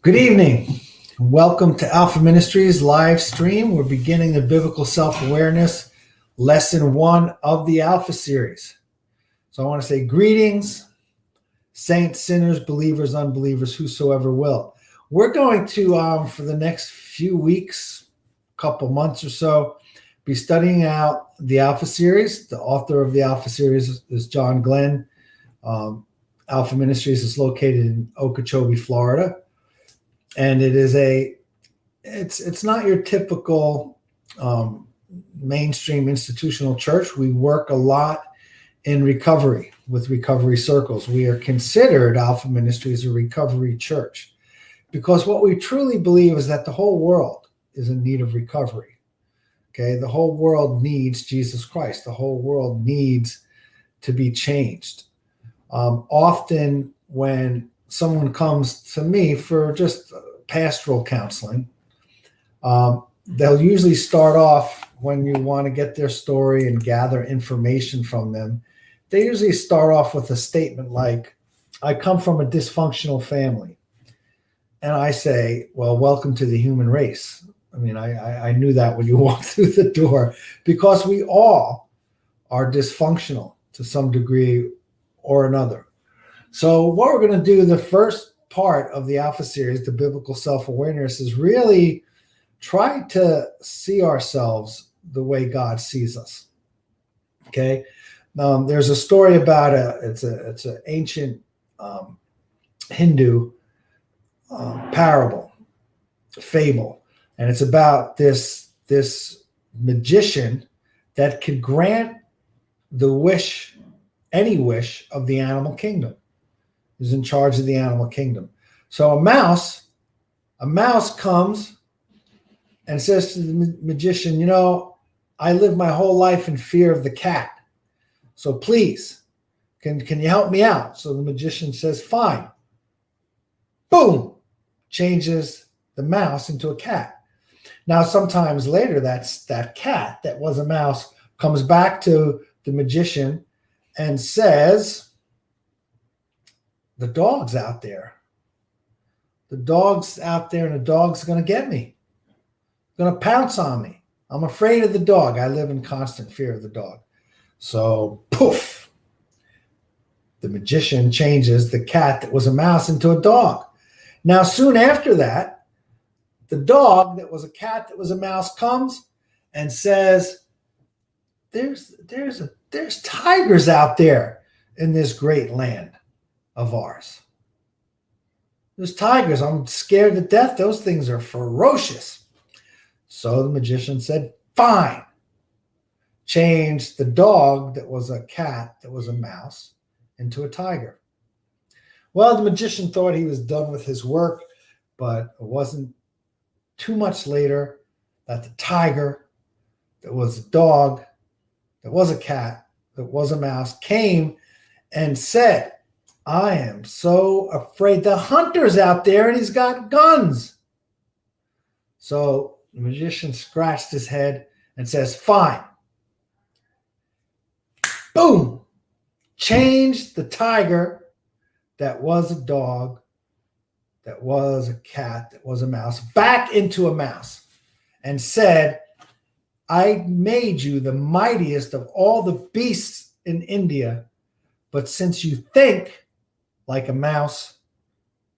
Good evening. Welcome to Alpha Ministries live stream. We're beginning the Biblical Self-Awareness Lesson 1 of the Alpha series. So I want to say greetings, saints, sinners, believers, unbelievers, whosoever will. We're going to, for the next few weeks, couple months or so, be studying out the Alpha series. The author of the Alpha series is John Glenn. Alpha Ministries is located in Okeechobee, Florida. And it's not your typical mainstream institutional church. We work a lot in recovery with recovery circles. We are considered Alpha Ministries a recovery church because what we truly believe is that the whole world is in need of recovery. Okay, the whole world needs Jesus Christ. The whole world needs to be changed. Often when someone comes to me for just pastoral counseling, they'll usually start off when you want to get their story and gather information from them. They usually start off with a statement like, I come from a dysfunctional family. And I say, well, welcome to the human race. I mean, I knew that when you walked through the door, because we all are dysfunctional to some degree or another. So what we're going to do, the first part of the Alpha series, the Biblical Self-Awareness, is really try to see ourselves the way God sees us. Okay. There's a story about it's an ancient Hindu fable, and it's about this magician that could grant any wish of the animal kingdom. Is in charge of the animal kingdom. So a mouse comes and says to the magician, you know, I lived my whole life in fear of the cat. So please, can you help me out? So the magician says, fine. Boom, changes the mouse into a cat. Now, sometimes later, that cat that was a mouse comes back to the magician and says, the dog's out there. The dog's out there, and the dog's going to get me. Going to pounce on me. I'm afraid of the dog. I live in constant fear of the dog. So, poof. The magician changes the cat that was a mouse into a dog. Now, soon after that, the dog that was a cat that was a mouse comes and says, there's tigers out there in this great land of ours. There's tigers. I'm scared to death. Those things are ferocious. So the magician said, fine. Changed the dog that was a cat that was a mouse into a tiger. Well, the magician thought he was done with his work, but it wasn't too much later that the tiger that was a dog, that was a cat, that was a mouse, came and said, I am so afraid. The hunter's out there and he's got guns. So the magician scratched his head and says, fine. Boom. Changed the tiger that was a dog, that was a cat, that was a mouse, back into a mouse and said, I made you the mightiest of all the beasts in India, but since you think like a mouse,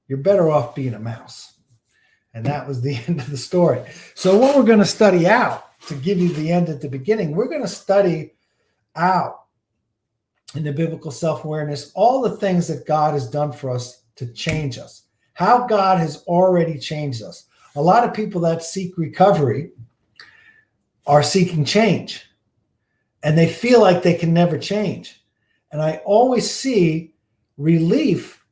you're better off being a mouse. And that was the end of the story. So what we're going to study out, to give you the end at the beginning, we're going to study out in the Biblical Self-Awareness all the things that God has done for us to change us, how God has already changed us. A lot of people that seek recovery are seeking change, and they feel like they can never change. And I always see relief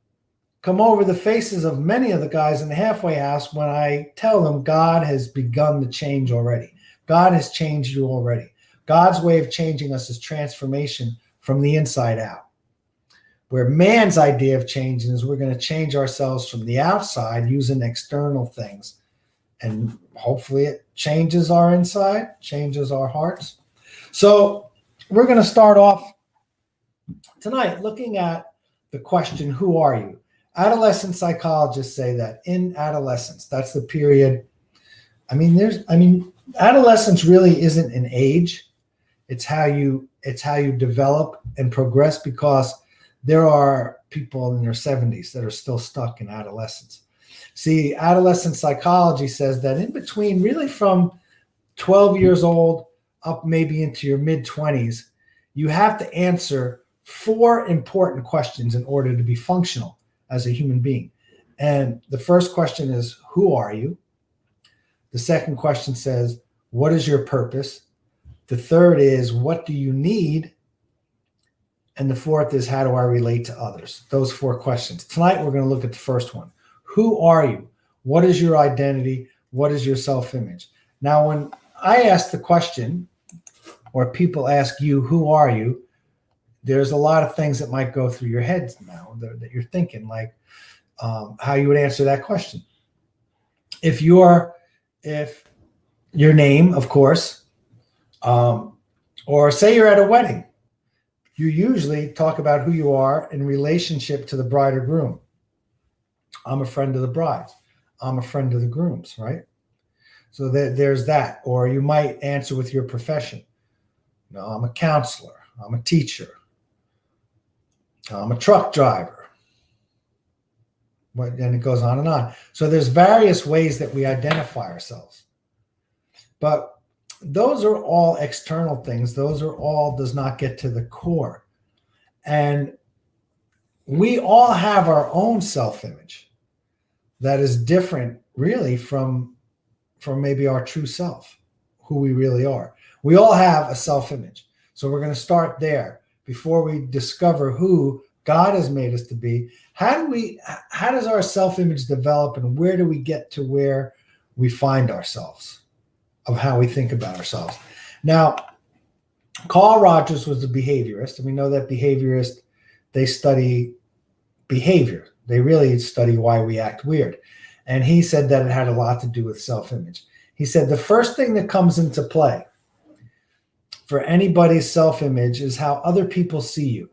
come over the faces of many of the guys in the halfway house when I tell them God has begun the change already. God has changed you already. God's way of changing us is transformation from the inside out. Where man's idea of changing is we're going to change ourselves from the outside using external things. And hopefully it changes our inside, changes our hearts. So we're going to start off tonight looking at the question, who are you? adolescent psychologists say that in adolescence, that's the period. Adolescence really isn't an age. It's how you develop and progress, because there are people in their 70s that are still stuck in adolescence. See, adolescent psychology says that in between, really from 12 years old up maybe into your mid 20s, you have to answer 4 important questions in order to be functional as a human being. And the first question is, who are you? The second question says, what is your purpose? The third is, what do you need? And the fourth is, how do I relate to others? Those 4 questions. Tonight, we're going to look at the first one. Who are you? What is your identity? What is your self-image? Now, when I ask the question, or people ask you, who are you? There's a lot of things that might go through your head now that you're thinking, like how you would answer that question. If your name, of course, or say you're at a wedding, you usually talk about who you are in relationship to the bride or groom. I'm a friend of the brides. I'm a friend of the grooms, right? So there's that. Or you might answer with your profession. No, I'm a counselor. I'm a teacher. I'm a truck driver. And it goes on and on. So there's various ways that we identify ourselves. But those are all external things. Those are all does not get to the core. And we all have our own self-image that is different really from maybe our true self, who we really are. We all have a self-image. So we're going to start there before we discover who God has made us to be. How does our self-image develop, and where do we get to where we find ourselves, of how we think about ourselves? Now, Carl Rogers was a behaviorist, and we know that behaviorists, they study behavior. They really study why we act weird. And he said that it had a lot to do with self-image. He said the first thing that comes into play for anybody's self-image is how other people see you.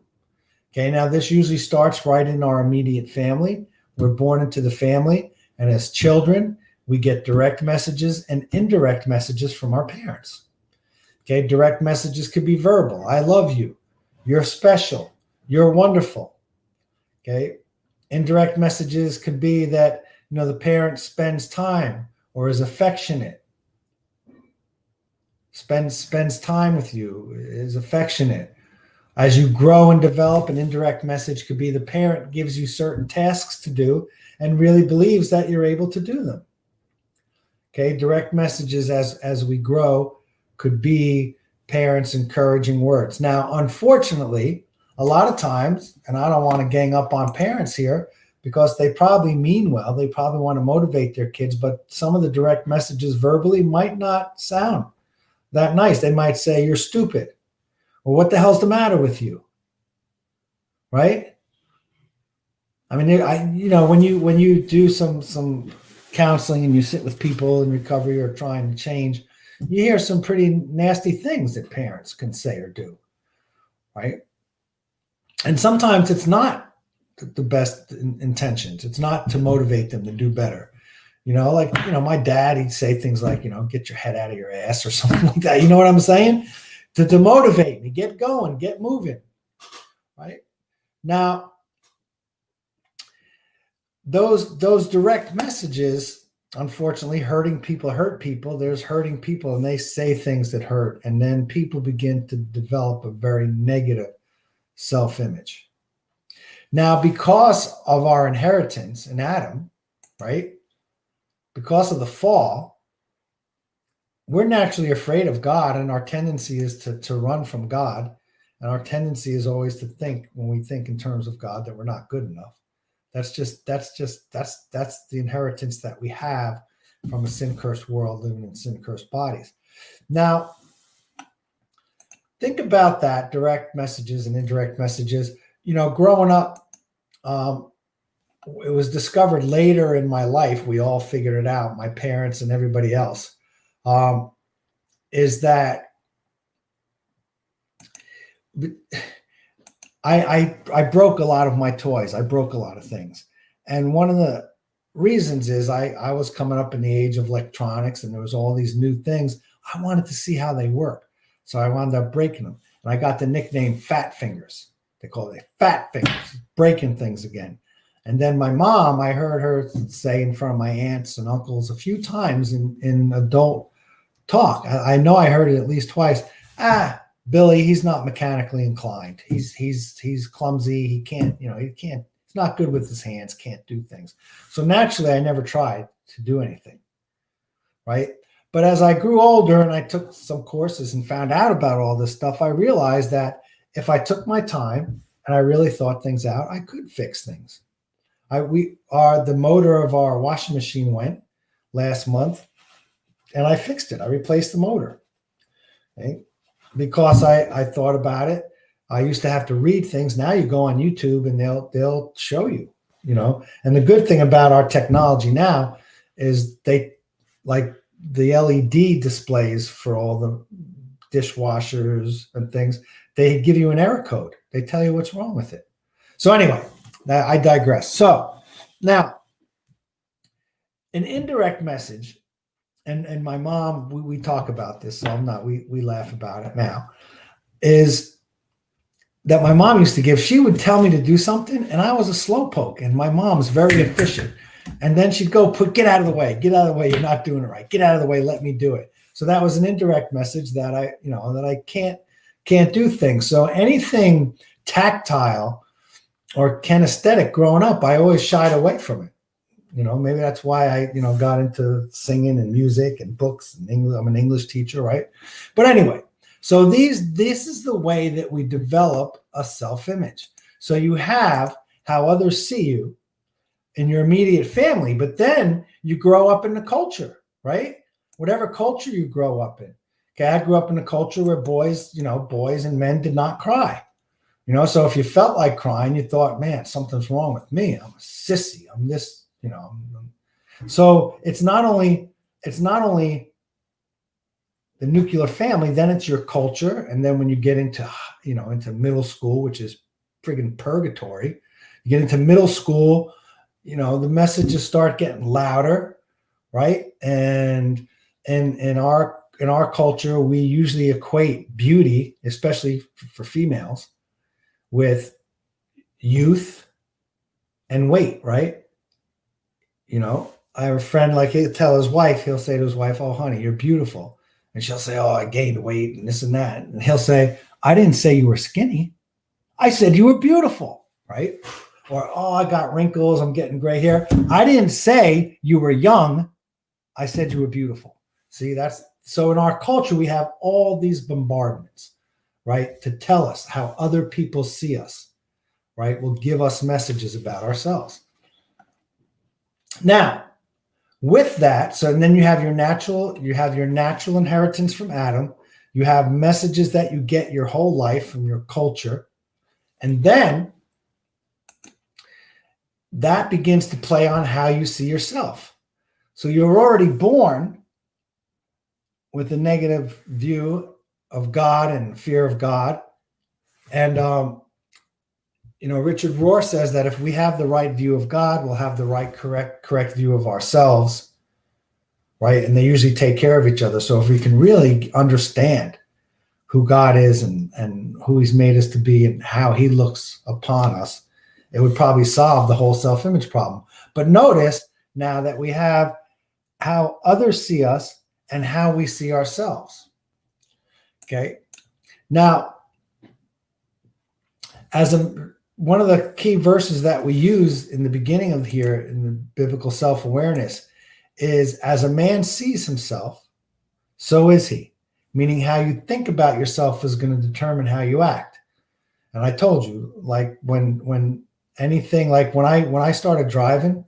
Okay, now this usually starts right in our immediate family. We're born into the family, and as children, we get direct messages and indirect messages from our parents. Okay, direct messages could be verbal. I love you. You're special. You're wonderful. Okay, indirect messages could be that, the parent spends time or is affectionate, spends time with you, is affectionate. As you grow and develop, an indirect message could be the parent gives you certain tasks to do and really believes that you're able to do them. Okay, direct messages as we grow could be parents encouraging words. Now, unfortunately, a lot of times, and I don't want to gang up on parents here, because they probably mean well, they probably want to motivate their kids, but some of the direct messages verbally might not sound that nice. They might say, you're stupid, or what the hell's the matter with you? Right? I mean, when you do some counseling and you sit with people in recovery or trying to change, you hear some pretty nasty things that parents can say or do, right? And sometimes it's not the best intentions. It's not to motivate them to do better. My dad, he'd say things like, get your head out of your ass or something like that. You know what I'm saying? To motivate me, get going, get moving, right? Now, those direct messages, unfortunately, hurting people hurt people. There's hurting people, and they say things that hurt, and then people begin to develop a very negative self-image. Now, because of our inheritance in Adam, right? Because of the fall, we're naturally afraid of God, and our tendency is to run from God. And our tendency is always to think, when we think in terms of God, that we're not good enough. That's the inheritance that we have from a sin-cursed world living in sin-cursed bodies. Now, think about that, direct messages and indirect messages. Growing up, it was discovered later in my life, we all figured it out, my parents and everybody else, is that I broke a lot of my toys. I broke a lot of things. And one of the reasons is I was coming up in the age of electronics and there was all these new things. I wanted to see how they work. So I wound up breaking them. And I got the nickname Fat Fingers. They call it Fat Fingers, breaking things again. And then my mom, I heard her say in front of my aunts and uncles a few times in adult talk. I know I heard it at least twice. Billy, he's not mechanically inclined. He's clumsy. He can't, he's not good with his hands, can't do things. So naturally, I never tried to do anything, right? But as I grew older and I took some courses and found out about all this stuff, I realized that if I took my time and I really thought things out, I could fix things. The motor of our washing machine went last month, and I fixed it. I replaced the motor, okay? Because I thought about it. I used to have to read things. Now you go on YouTube and they'll show you, And the good thing about our technology now is they, like the LED displays for all the dishwashers and things, they give you an error code. They tell you what's wrong with it. So anyway, I digress. So now, an indirect message, and my mom, we talk about this, so we laugh about it now, is that my mom used to give. She would tell me to do something, and I was a slowpoke, and my mom's very efficient. And then she'd go, get out of the way, you're not doing it right. Get out of the way, let me do it. So that was an indirect message that I can't do things. So anything tactile or kinesthetic growing up, I always shied away from it. Maybe that's why I, got into singing and music and books and English. I'm an English teacher, right? But anyway, so this is the way that we develop a self-image. So you have how others see you in your immediate family, but then you grow up in the culture, right? Whatever culture you grow up in. Okay, I grew up in a culture where boys and men did not cry. So if you felt like crying, you thought, man, something's wrong with me. I'm a sissy. I'm this, So it's not only the nuclear family, then it's your culture. And then when you get into middle school, which is friggin' purgatory, you get into middle school, the messages start getting louder, right? And in our culture, we usually equate beauty, especially for females, with youth and weight, right? I have a friend, like he'll say to his wife, "Oh, honey, you're beautiful." And she'll say, "Oh, I gained weight and this and that." And he'll say, "I didn't say you were skinny. I said you were beautiful," right? Or, "Oh, I got wrinkles. I'm getting gray hair. I didn't say you were young. I said you were beautiful." See, so in our culture, we have all these bombardments, right? To tell us how other people see us, right? Will give us messages about ourselves. Now, with that, and then you have your natural inheritance from Adam. You have messages that you get your whole life from your culture. And then that begins to play on how you see yourself. So you're already born with a negative view of God and fear of God. And, Richard Rohr says that if we have the right view of God, we'll have the right correct view of ourselves, right? And they usually take care of each other. So if we can really understand who God is and who he's made us to be and how he looks upon us, it would probably solve the whole self-image problem. But notice now that we have how others see us and how we see ourselves. Okay. Now, one of the key verses that we use in the beginning of here in the biblical self-awareness is, as a man sees himself, so is he. Meaning how you think about yourself is going to determine how you act. And I told you, like when anything, like when I started driving,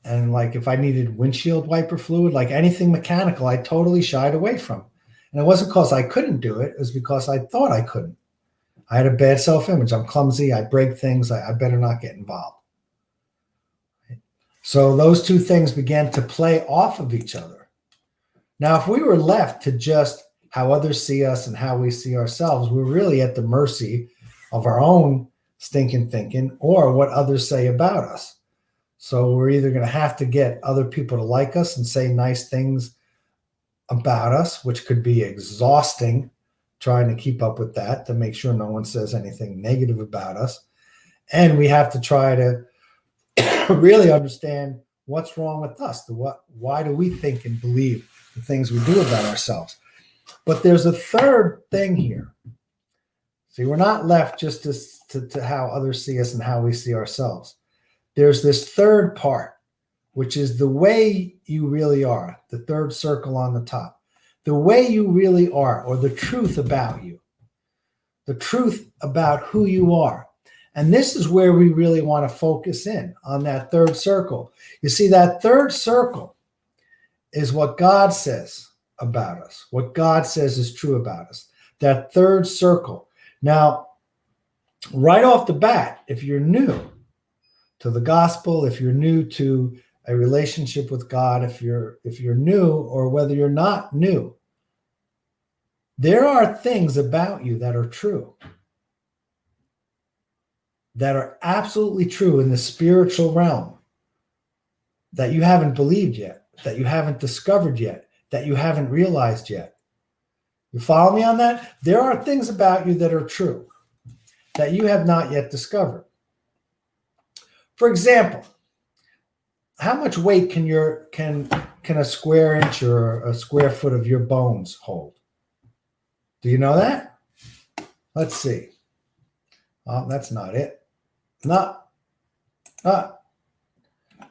and like if I needed windshield wiper fluid, like anything mechanical, I totally shied away from. And it wasn't because I couldn't do it. It was because I thought I couldn't. I had a bad self-image. I'm clumsy. I break things. I better not get involved. So those two things began to play off of each other. Now, if we were left to just how others see us and how we see ourselves, we're really at the mercy of our own stinking thinking or what others say about us. So we're either going to have to get other people to like us and say nice things about us, which could be exhausting, trying to keep up with that to make sure no one says anything negative about us. And we have to try to really understand what's wrong with us. Why do we think and believe the things we do about ourselves? But there's a third thing here. See, we're not left just to how others see us and how we see ourselves. There's this third part, which is the way you really are, the third circle on the top. The way you really are, or the truth about you, the truth about who you are. And this is where we really want to focus in on that third circle. You see, that third circle is what God says about us, what God says is true about us, that third circle. Now, right off the bat, if you're new to the gospel, if you're new to a relationship with God, if you're new or whether you're not new, there are things about you that are true, that are absolutely true in the spiritual realm that you haven't believed yet, that you haven't discovered yet, that you haven't realized yet. You follow me on that? There are things about you that are true that you have not yet discovered. For example, how much weight can a square inch or a square foot of your bones hold? Do you know that? Let's see. Oh, that's not it. No. The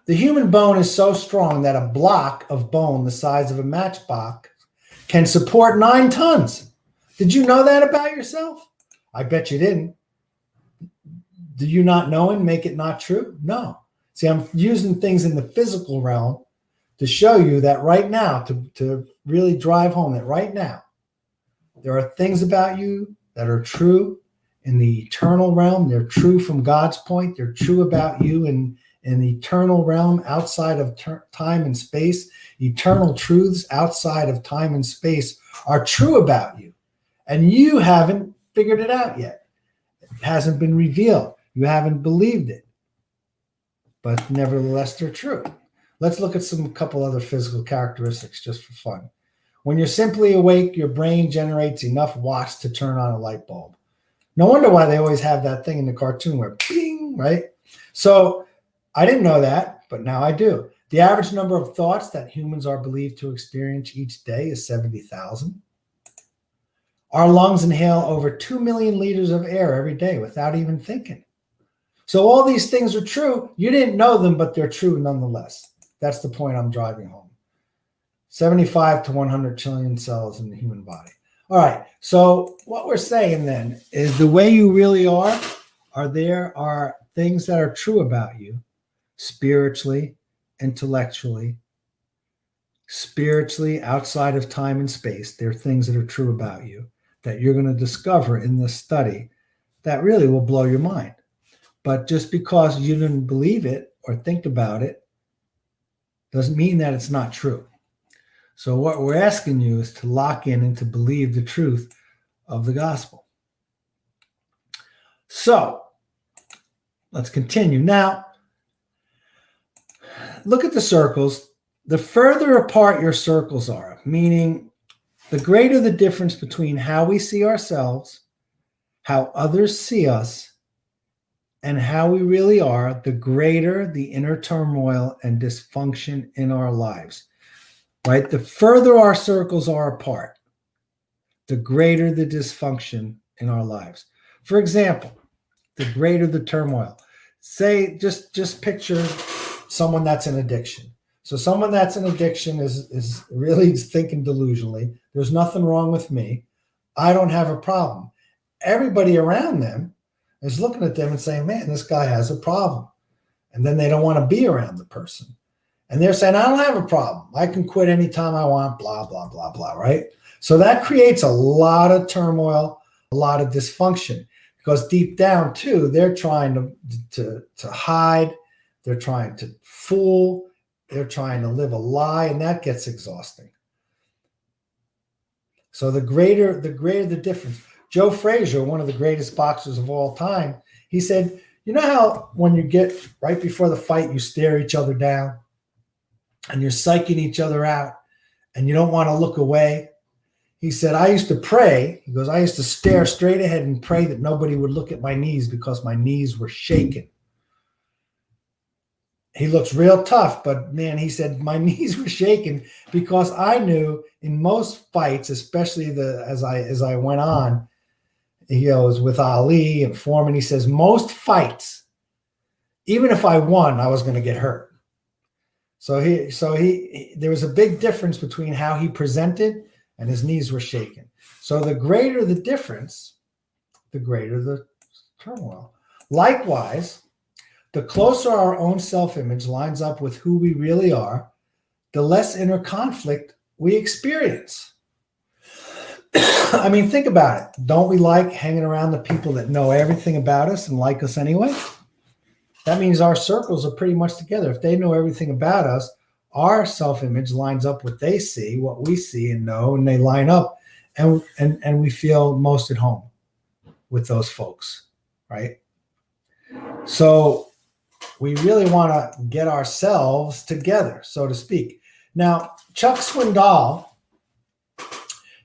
human bone is so strong that a block of bone the size of a matchbox can support 9 tons. Did you know that about yourself? I bet you didn't. Do you not know and make it not true? No. See, I'm using things in the physical realm to show you that right now, to really drive home that right now, there are things about you that are true in the eternal realm. They're true from God's point. They're true about you in the eternal realm outside of time and space. Eternal truths outside of time and space are true about you. And you haven't figured it out yet. It hasn't been revealed. You haven't believed it. But nevertheless, they're true. Let's look at a couple other physical characteristics just for fun. When you're simply awake, your brain generates enough watts to turn on a light bulb. No wonder why they always have that thing in the cartoon where bing, right? So I didn't know that, but now I do. The average number of thoughts that humans are believed to experience each day is 70,000. Our lungs inhale over 2 million liters of air every day without even thinking. So all these things are true. You didn't know them, but they're true nonetheless. That's the point I'm driving home. 75 to 100 trillion cells in the human body. All right. So what we're saying then is the way you really are there are things that are true about you spiritually, intellectually, outside of time and space. There are things that are true about you that you're going to discover in this study that really will blow your mind. But just because you didn't believe it or think about it doesn't mean that it's not true. So what we're asking you is to lock in and to believe the truth of the gospel. So let's continue. Now, look at the circles. The further apart your circles are, meaning the greater the difference between how we see ourselves, how others see us, and how we really are, the greater the inner turmoil and dysfunction in our lives. Right? The further our circles are apart, the greater the dysfunction in our lives. For example, the greater the turmoil. Say, just picture someone that's in addiction. So someone that's in addiction is really thinking delusionally. There's nothing wrong with me. I don't have a problem. Everybody around them is looking at them and saying, man, this guy has a problem. And then they don't want to be around the person. And they're saying, I don't have a problem. I can quit anytime I want, blah, blah, blah, blah, right? So that creates a lot of turmoil, a lot of dysfunction, because deep down, too, they're trying to hide. They're trying to fool. They're trying to live a lie, and that gets exhausting. So the greater the difference. Joe Frazier, one of the greatest boxers of all time, he said, You know how when you get right before the fight, you stare each other down and you're psyching each other out and you don't want to look away? He said, I used to pray. He goes, I used to stare straight ahead and pray that nobody would look at my knees because my knees were shaking. He looks real tough, but man, he said, my knees were shaking because I knew in most fights, especially as I went on, he goes with Ali and Foreman, he says, most fights, even if I won, I was going to get hurt. So there was a big difference between how he presented and his knees were shaking. So the greater the difference, the greater the turmoil. Likewise, the closer our own self-image lines up with who we really are, the less inner conflict we experience. I mean, think about it. Don't we like hanging around the people that know everything about us and like us anyway? That means our circles are pretty much together. If they know everything about us, our self-image lines up what they see, what we see and know, and they line up, and we feel most at home with those folks, right? So we really want to get ourselves together, so to speak. Now, Chuck Swindoll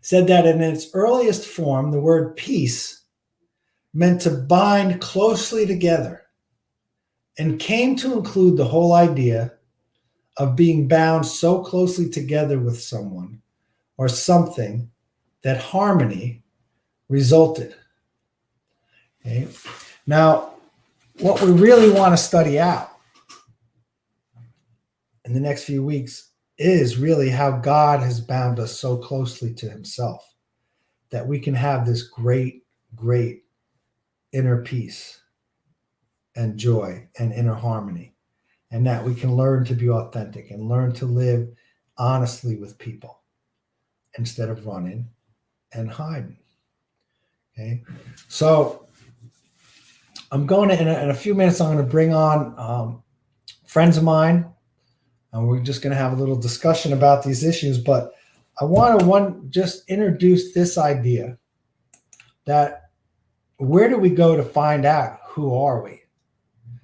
said that in its earliest form, the word peace meant to bind closely together and came to include the whole idea of being bound so closely together with someone or something that harmony resulted. Okay? Now, what we really want to study out in the next few weeks is really how God has bound us so closely to himself that we can have this great, great inner peace and joy and inner harmony, and that we can learn to be authentic and learn to live honestly with people instead of running and hiding. Okay, so I'm going to, in a few minutes, I'm going to bring on friends of mine, and we're just going to have a little discussion about these issues. But I want to just introduce this idea that where do we go to find out who are we?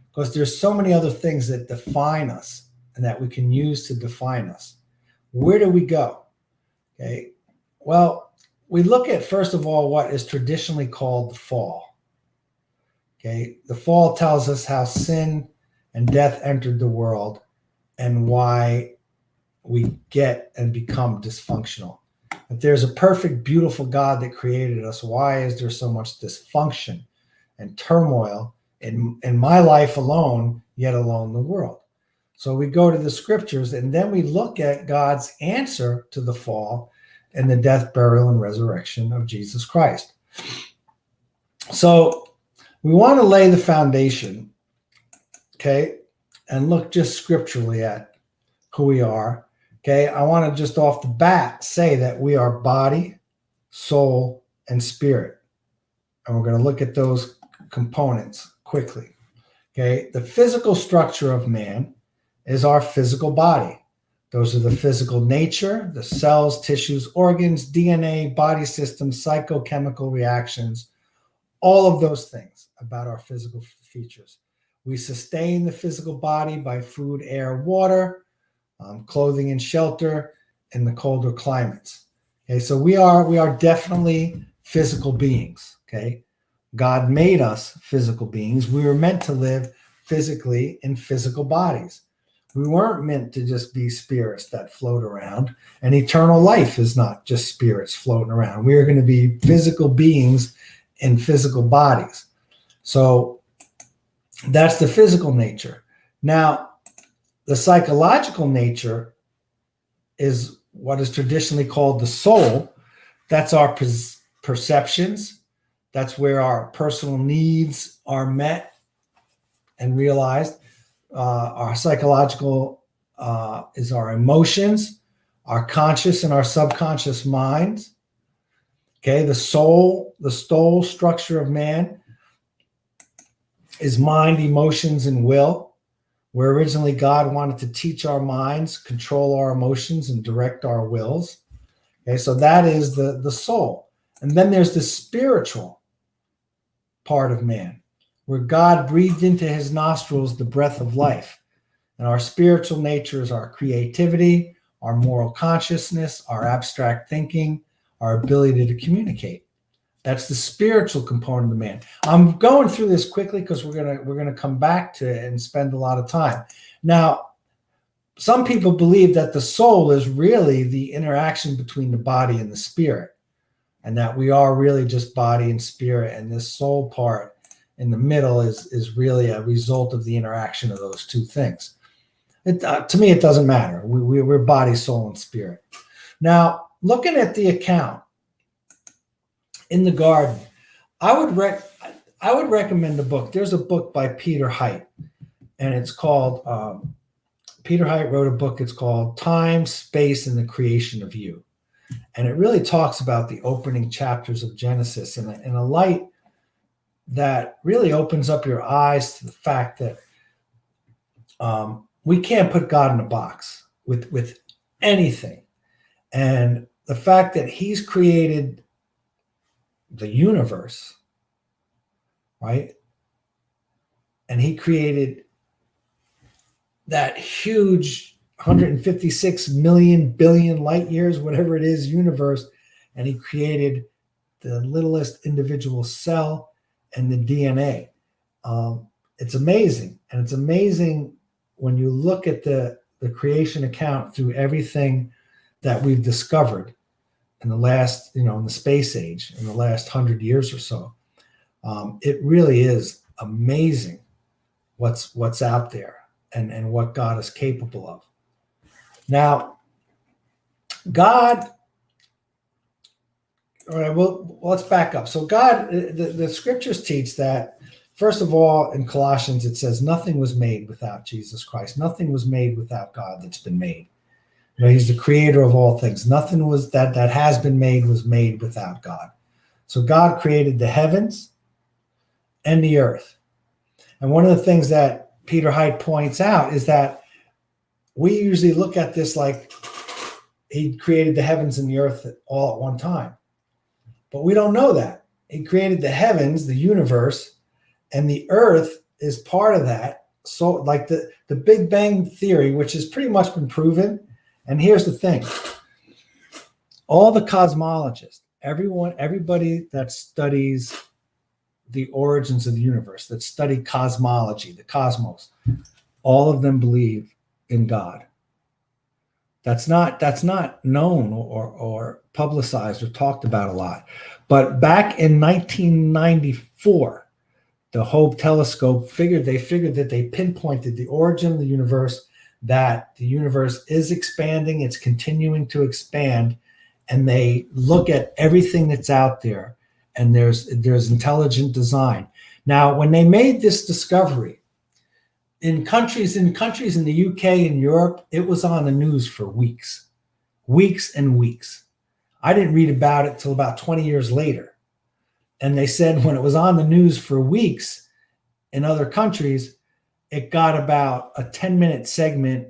Because there's so many other things that define us and that we can use to define us. Where do we go? Okay. Well, we look at, first of all, what is traditionally called the fall. Okay. The fall tells us how sin and death entered the world and why we get and become dysfunctional. If there's a perfect, beautiful God that created us, why is there so much dysfunction and turmoil in my life alone, yet alone the world? So we go to the scriptures and then we look at God's answer to the fall and the death, burial, and resurrection of Jesus Christ. So we want to lay the foundation, okay, and look just scripturally at who we are. Okay, I want to just off the bat say that we are body, soul, and spirit. And we're going to look at those components quickly. Okay, the physical structure of man is our physical body. Those are the physical nature, the cells, tissues, organs, DNA, body systems, psychochemical reactions, all of those things about our physical features. We sustain the physical body by food, air, water, clothing and shelter in the colder climates. Okay, so we are definitely physical beings. Okay, God made us physical beings. We were meant to live physically in physical bodies. We weren't meant to just be spirits that float around. And eternal life is not just spirits floating around. We are going to be physical beings in physical bodies. So that's the physical nature. Now, the psychological nature is what is traditionally called the soul. That's our perceptions. That's where our personal needs are met and realized. Our psychological is our emotions, our conscious and our subconscious minds. Okay, the soul structure of man is mind, emotions, and will. Where originally God wanted to teach our minds, control our emotions, and direct our wills. Okay, so that is the soul. And then there's the spiritual part of man, where God breathed into his nostrils the breath of life. And our spiritual nature is our creativity, our moral consciousness, our abstract thinking, our ability to communicate. That's the spiritual component of the man. I'm going through this quickly because we're gonna come back to it and spend a lot of time. Now, some people believe that the soul is really the interaction between the body and the spirit, and that we are really just body and spirit, and this soul part in the middle is really a result of the interaction of those two things. To me, it doesn't matter. We're body, soul, and spirit. Now, looking at the account in the garden, I would recommend a book. There's a book by Peter Hite, and it's called Peter Hite wrote a book. It's called Time, Space, and the Creation of You, and it really talks about the opening chapters of Genesis in a light that really opens up your eyes to the fact that we can't put God in a box with anything, and the fact that He's created the universe, right? And he created that huge 156 million billion light years, whatever it is, universe. And he created the littlest individual cell and the DNA. It's amazing. And it's amazing when you look at the creation account through everything that we've discovered in the last, in the space age, in the last 100 years or so. It really is amazing what's out there and what God is capable of. Now, God, all right, well, let's back up. So God, the scriptures teach that, first of all, in Colossians, it says nothing was made without Jesus Christ. Nothing was made without God that's been made. He's the creator of all things. Nothing was that has been made was made without God. So God created the heavens and the earth. And one of the things that Peter Hite points out is that we usually look at this like he created the heavens and the earth all at one time. But we don't know that. He created the heavens, the universe, and the earth is part of that. So like the Big Bang Theory, which has pretty much been proven. And here's the thing. All the cosmologists, everybody that studies the origins of the universe, that study cosmology, the cosmos, all of them believe in God. That's not known or publicized or talked about a lot. But back in 1994, the Hubble telescope figured that they pinpointed the origin of the universe, that the universe is expanding, it's continuing to expand, and they look at everything that's out there, and there's intelligent design. Now, when they made this discovery, in countries in the UK and Europe, it was on the news for weeks and weeks. I didn't read about it till about 20 years later. And they said when it was on the news for weeks in other countries, it got about a 10-minute segment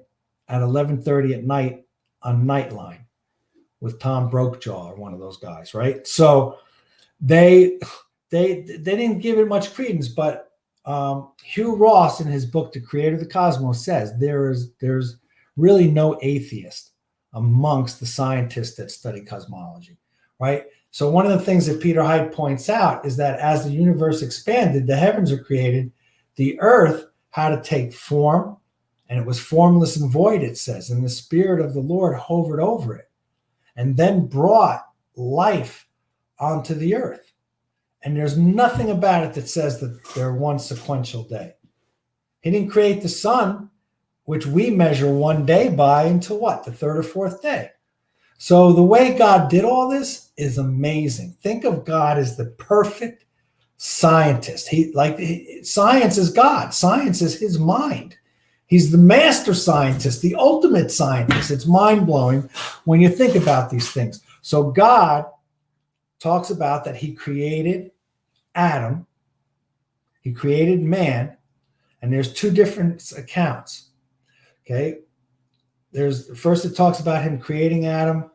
at 11:30 at night on Nightline with Tom Brokaw or one of those guys, right? So they didn't give it much credence, but Hugh Ross in his book The Creator of the Cosmos says there's really no atheist amongst the scientists that study cosmology, right? So one of the things that Peter Hite points out is that as the universe expanded, the heavens are created, the earth had to take form, and it was formless and void, it says, and the Spirit of the Lord hovered over it and then brought life onto the earth. And there's nothing about it that says that they're one sequential day. He didn't create the sun, which we measure one day by, until what? The third or fourth day. So the way God did all this is amazing. Think of God as the perfect scientist. Science is God. Science is his mind. He's the master scientist, the ultimate scientist. It's mind-blowing when you think about these things. So God talks about that he created Adam, he created man, and there's two different accounts. Okay. First it talks about him creating Adam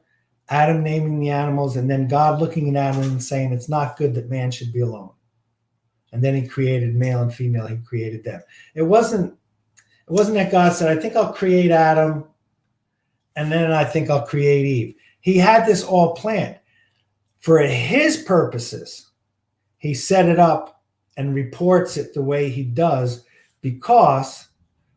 naming the animals, and then God looking at Adam and saying it's not good that man should be alone. and then he created male and female. He created them. It wasn't that God said, I think I'll create Adam, and then I think I'll create Eve. He had this all planned. For his purposes, he set it up and reports it the way he does, because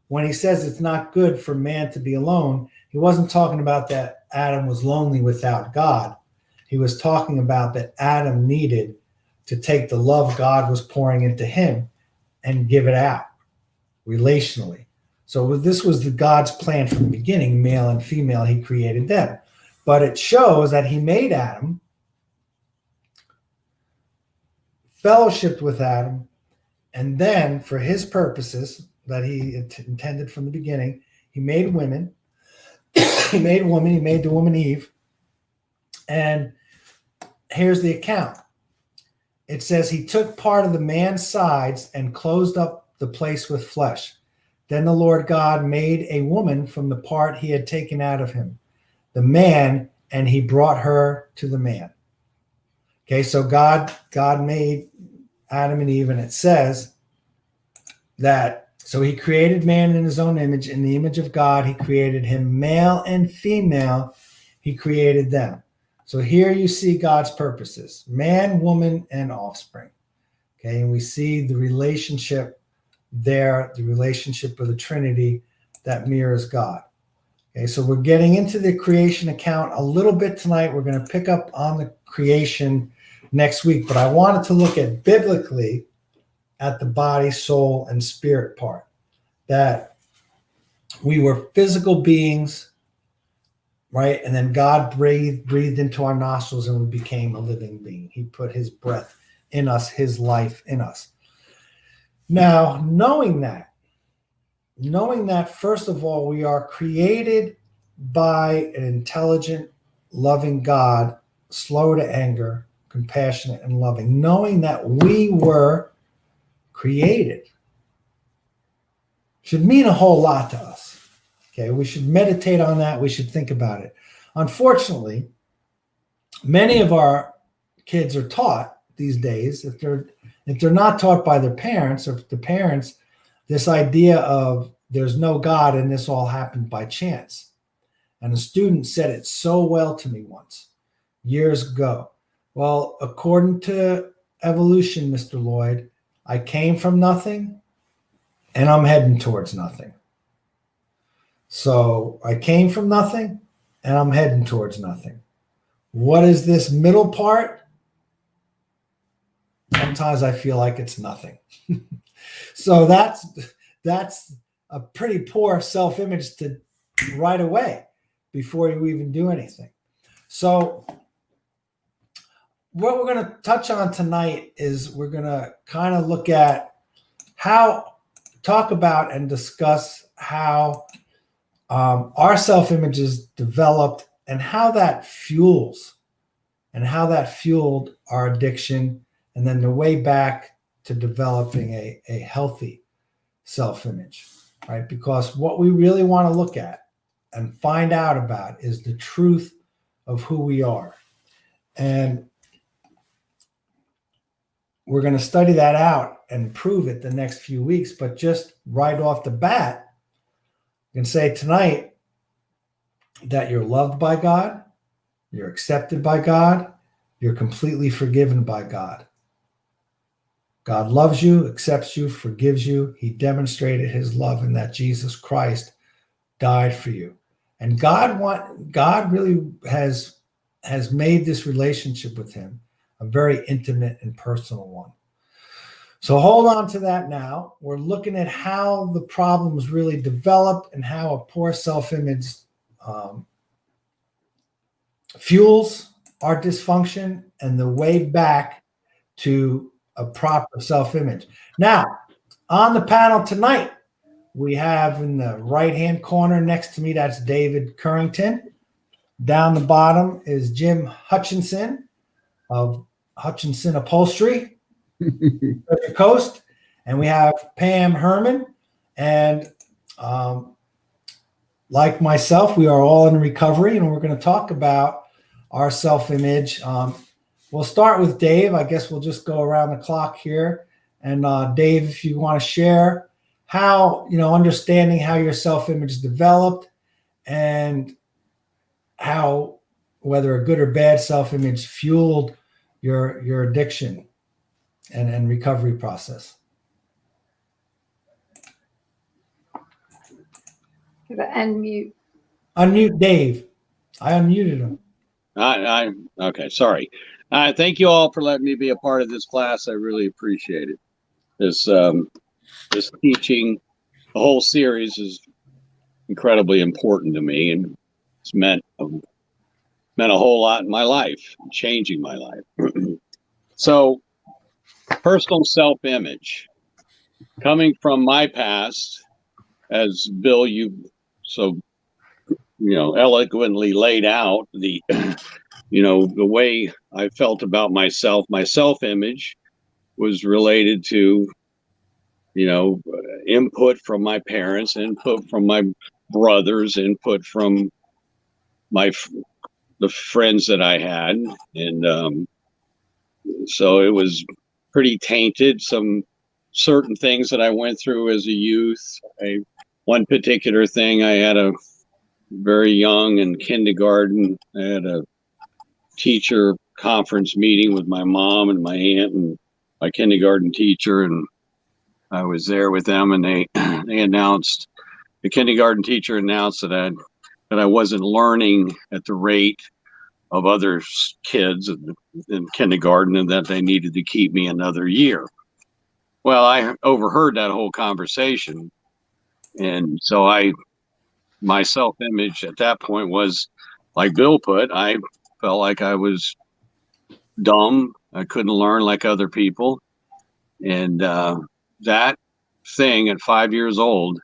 when he says it's not good for man to be alone, he wasn't talking about that Adam was lonely without God. He was talking about that Adam needed to take the love God was pouring into him and give it out relationally. So this was the God's plan from the beginning, male and female, he created them. But it shows that he made Adam, fellowshiped with Adam, and then for his purposes that he intended from the beginning, he made women. He made woman, he made the woman Eve. And here's the account. It says he took part of the man's sides and closed up the place with flesh. Then the Lord God made a woman from the part he had taken out of him, the man, and he brought her to the man. Okay, so God made Adam and Eve, and it says that, so he created man in his own image. In the image of God, he created him, male and female, he created them. So here you see God's purposes, man, woman, and offspring. Okay, and we see the relationship there, the relationship of the Trinity that mirrors God. Okay, so we're getting into the creation account a little bit tonight. We're going to pick up on the creation next week, but I wanted to look at biblically at the body, soul, and spirit part, that we were physical beings, right? And then God breathed into our nostrils and we became a living being. He put his breath in us, his life in us. Now, knowing that, first of all, we are created by an intelligent, loving God, slow to anger, compassionate, and loving. Knowing that we were created should mean a whole lot to us. Okay, we should meditate on that. We should think about it. Unfortunately, many of our kids are taught these days, if they're not taught by their parents, or if the parents, this idea of there's no God and this all happened by chance. And a student said it so well to me once, years ago. Well, according to evolution, Mr. Lloyd, I came from nothing and I'm heading towards nothing. So I came from nothing and I'm heading towards nothing. What is this middle part? Sometimes I feel like it's nothing. So that's a pretty poor self-image to right away before you even do anything. So what we're going to touch on tonight is we're going to kind of look at talk about and discuss how our self-image is developed and how that fueled our addiction, and then the way back to developing a healthy self-image, right? Because what we really want to look at and find out about is the truth of who we are. And we're going to study that out and prove it the next few weeks. But just right off the bat, you can say tonight that you're loved by God, you're accepted by God, you're completely forgiven by God. God loves you, accepts you, forgives you. He demonstrated his love in that Jesus Christ died for you. And God really has made this relationship with him a very intimate and personal one. So hold on to that now. We're looking at how the problems really developed and how a poor self-image fuels our dysfunction and the way back to a proper self-image. Now, on the panel tonight, we have in the right-hand corner next to me, that's David Currington. Down the bottom is Jim Hutchinson of Hutchinson Upholstery, Treasure Coast. And we have Pam Herman. And like myself, we are all in recovery, and we're going to talk about our self-image. We'll start with Dave. I guess we'll just go around the clock here. And Dave, if you want to share how, understanding how your self-image developed and how, whether a good or bad self-image fueled your addiction and recovery process. Unmute. Unmute Dave. I unmuted him. Okay, sorry. Thank you all for letting me be a part of this class. I really appreciate it. This teaching, the whole series is incredibly important to me, and it's meant a whole lot in my life, changing my life. So, personal self-image, coming from my past, as Bill, you so eloquently laid out the the way I felt about myself. My self-image was related to input from my parents, input from my brothers, input from the friends that I had, and so it was pretty tainted. Some certain things that I went through as a youth. One particular thing, I had a very young in kindergarten. I had a teacher conference meeting with my mom and my aunt and my kindergarten teacher, and I was there with them, and they announced, the kindergarten teacher announced that I wasn't learning at the rate of other kids in kindergarten, and that they needed to keep me another year. Well, I overheard that whole conversation, and so my self-image at that point was, like Bill put, I felt like I was dumb. I couldn't learn like other people, and that thing at 5 years old,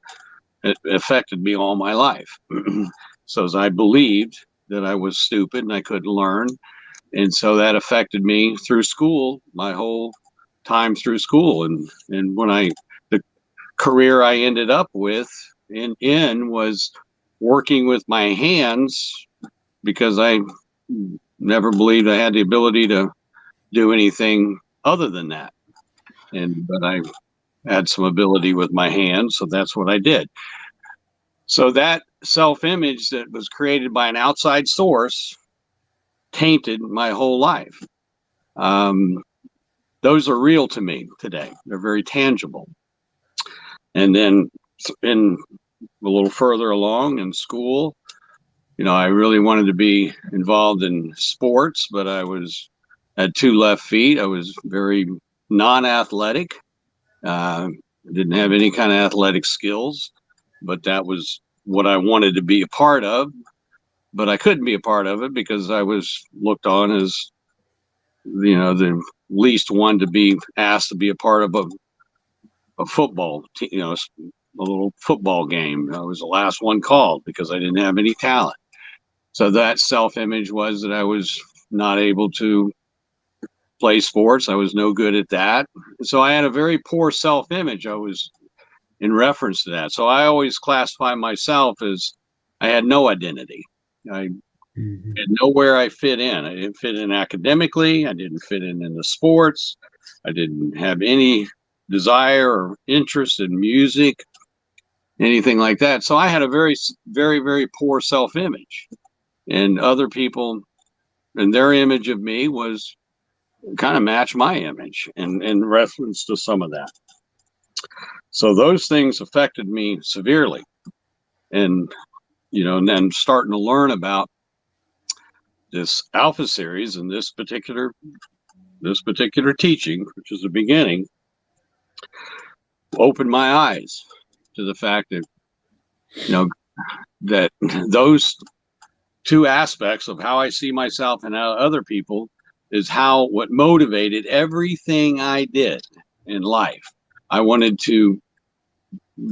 it affected me all my life. So as I believed that I was stupid and I couldn't learn, and so that affected me through school, my whole time through school, and when the career I ended up with in was working with my hands, because I never believed I had the ability to do anything other than that, but I had some ability with my hands, so that's what I did. So that self-image that was created by an outside source tainted my whole life. Those are real to me today. They're very tangible. And then in a little further along in school, I really wanted to be involved in sports, but I had 2 left feet. I was very non-athletic. Didn't have any kind of athletic skills, but that was what I wanted to be a part of. But I couldn't be a part of it because I was looked on as, the least one to be asked to be a part of a football team, a little football game. I was the last one called because I didn't have any talent. So that self-image was that I was not able to play sports. I was no good at that. So I had a very poor self-image. I was in reference to that. So I always classify myself as I had no identity. I had nowhere I fit in. I didn't fit in academically. I didn't fit in the sports. I didn't have any desire or interest in music, anything like that. So I had a very, very, very poor self-image. And other people, and their image of me was kind of match my image in reference to some of that. So those things affected me severely. And, and then starting to learn about this Alpha series and this particular teaching, which is the beginning, opened my eyes to the fact that, that those 2 aspects of how I see myself and how other people is what motivated everything I did in life. I wanted to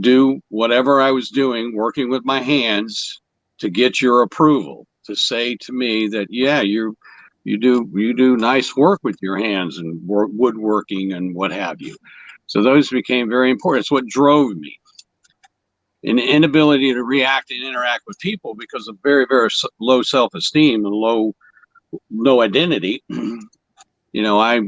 do whatever I was doing, working with my hands, to get your approval, to say to me that, yeah, you do nice work with your hands and woodworking and what have you. So those became very important. It's what drove me. An inability to react and interact with people because of very, very low self-esteem and low identity. I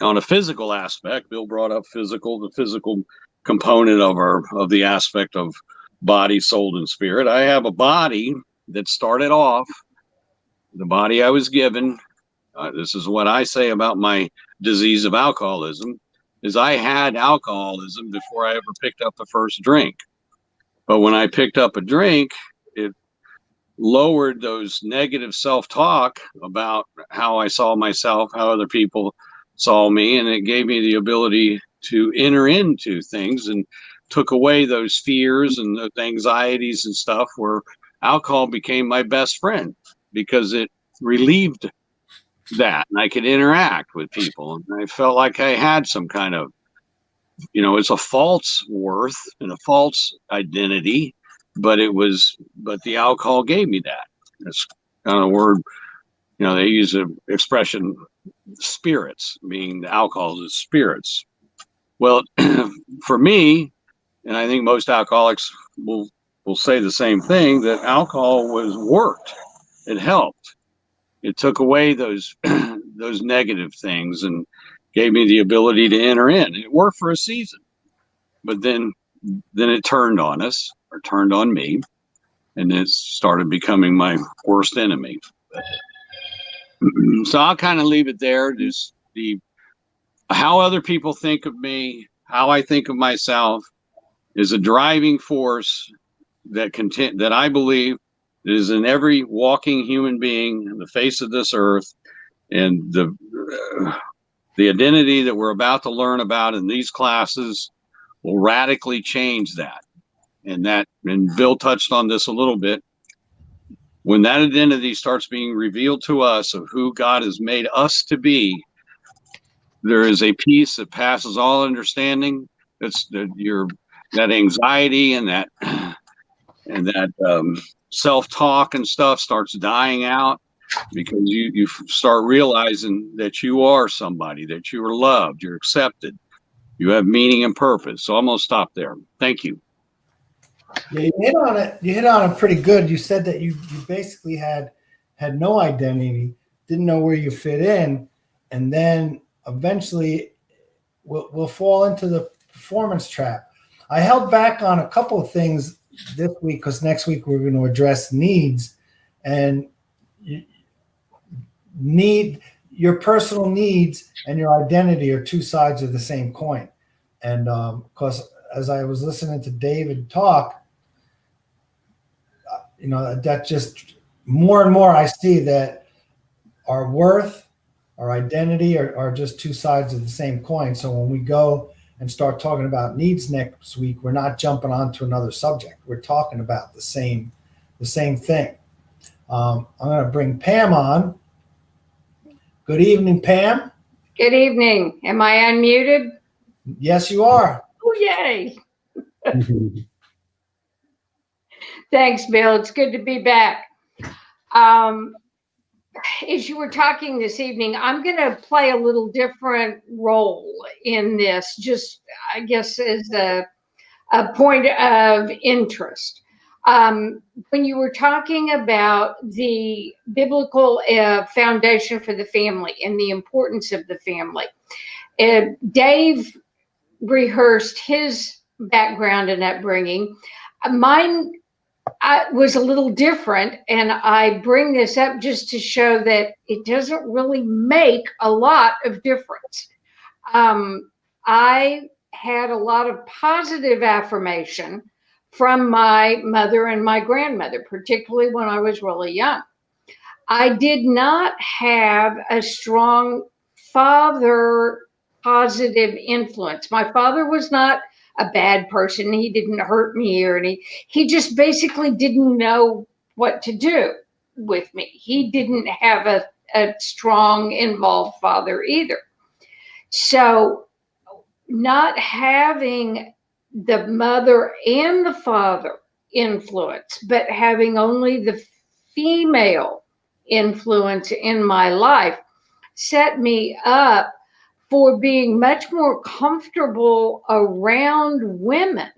on a physical aspect, Bill brought up the physical component of the aspect of body, soul, and spirit. I have a body that started off, the body I was given. This is what I say about my disease of alcoholism, is I had alcoholism before I ever picked up the first drink. But when I picked up a drink, it lowered those negative self-talk about how I saw myself, how other people saw me, and it gave me the ability to enter into things and took away those fears and those anxieties and stuff, where alcohol became my best friend because it relieved that, and I could interact with people, and I felt like I had some kind of, it's a false worth and a false identity, but the alcohol gave me that. It's kind of a word, they use the expression spirits, meaning the alcohol is spirits. Well, for me, and I think most alcoholics will say the same thing, that alcohol worked. It helped. It took away those those negative things and gave me the ability to enter in. It worked for a season, but then it turned on us, or turned on me, and it started becoming my worst enemy. So I'll kind of leave it there. Just how other people think of me, how I think of myself, is a driving force that I believe is in every walking human being on the face of this earth, and the identity that we're about to learn about in these classes will radically change that. And Bill touched on this a little bit. When that identity starts being revealed to us of who God has made us to be, there is a peace that passes all understanding. That anxiety and that self-talk and stuff starts dying out, because you start realizing that you are somebody, that you are loved, you're accepted, you have meaning and purpose. So I'm going to stop there. Thank you. Yeah, you hit on it. You hit on it pretty good. You said that you basically had no identity, didn't know where you fit in, and then eventually we'll fall into the performance trap. I held back on a couple of things this week because next week we're going to address needs, and your personal needs and your identity are two sides of the same coin. And because as I was listening to David talk, that just more and more I see that our worth, our identity are just two sides of the same coin. So when we go and start talking about needs next week, we're not jumping onto another subject. We're talking about the same thing. I'm going to bring Pam on. Good evening, Pam. Good evening. Am I unmuted? Yes, you are. Oh, yay. Thanks, Bill. It's good to be back. As you were talking this evening, I'm going to play a little different role in this, just I guess as a point of interest. When you were talking about the biblical foundation for the family and the importance of the family, Dave rehearsed his background and upbringing. Mine was a little different, and I bring this up just to show that it doesn't really make a lot of difference. I had a lot of positive affirmation from my mother and my grandmother, particularly when I was really young. I did not have a strong father positive influence. My father was not a bad person. He didn't hurt me or he just basically didn't know what to do with me. He didn't have a strong, involved father either. So not having the mother and the father influence, but having only the female influence in my life set me up for being much more comfortable around women,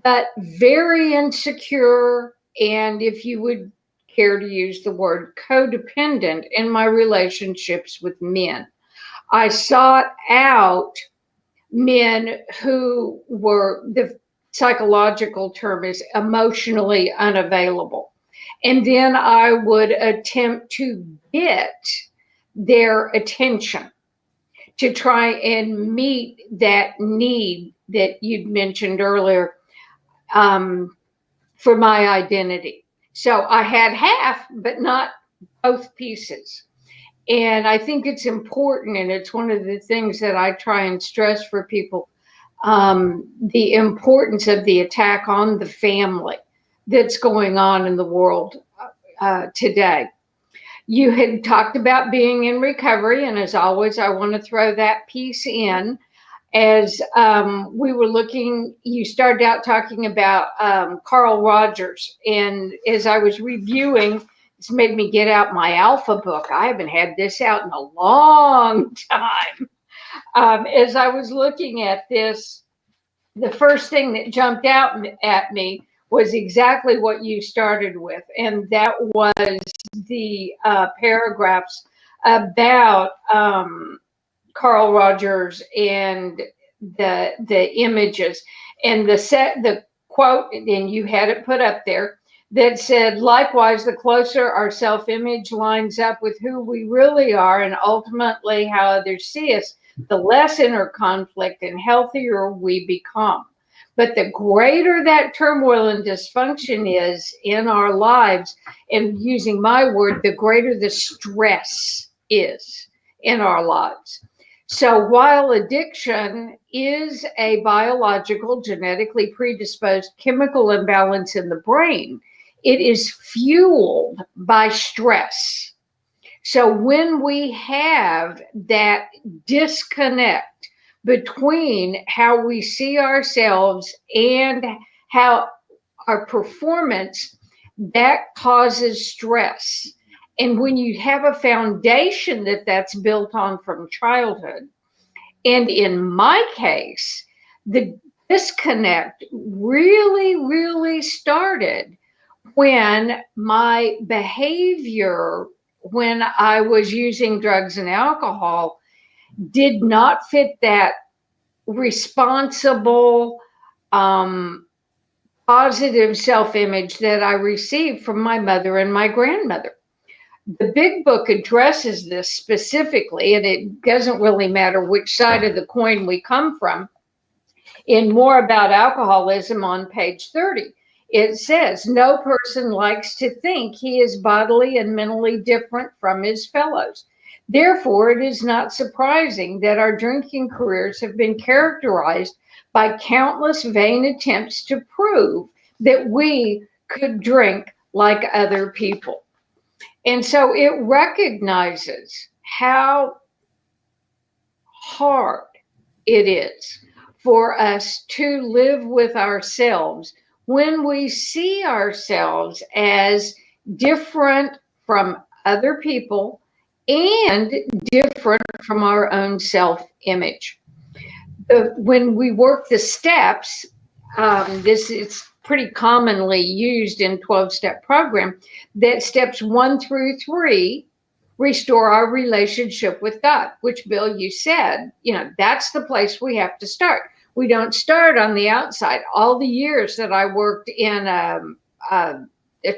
but very insecure, and if you would care to use the word, codependent in my relationships with men. I sought out men who were, the psychological term is emotionally unavailable. And then I would attempt to get their attention to try and meet that need that you'd mentioned earlier, for my identity. So I had half, but not both pieces. And I think it's important, and it's one of the things that I try and stress for people, the importance of the attack on the family that's going on in the world today. You had talked about being in recovery, and as always, I want to throw that piece in. As we were looking, you started out talking about Carl Rogers, and as I was reviewing, it's made me get out my Alpha book. I haven't had this out in a long time. As I was looking at this, the first thing that jumped out at me was exactly what you started with, and that was the paragraphs about Carl Rogers and the images and the quote, and you had it put up there, that said, likewise, the closer our self-image lines up with who we really are and ultimately how others see us, the less inner conflict and healthier we become. But the greater that turmoil and dysfunction is in our lives, and using my word, the greater the stress is in our lives. So while addiction is a biological, genetically predisposed chemical imbalance in the brain, it is fueled by stress. So when we have that disconnect between how we see ourselves and how our performance, that causes stress. And when you have a foundation that's built on from childhood, and in my case, the disconnect really started when my behavior, when I was using drugs and alcohol, did not fit that responsible, positive self-image that I received from my mother and my grandmother. The big book addresses this specifically, and it doesn't really matter which side of the coin we come from. In More About Alcoholism on page 30, it says, no person likes to think he is bodily and mentally different from his fellows. Therefore, it is not surprising that our drinking careers have been characterized by countless vain attempts to prove that we could drink like other people. And so it recognizes how hard it is for us to live with ourselves when we see ourselves as different from other people and different from our own self-image. When we work the steps, this is pretty commonly used in 12-step program, that steps 1 through 3 restore our relationship with God, which, Bill, you said, that's the place we have to start. We don't start on the outside. All the years that I worked in a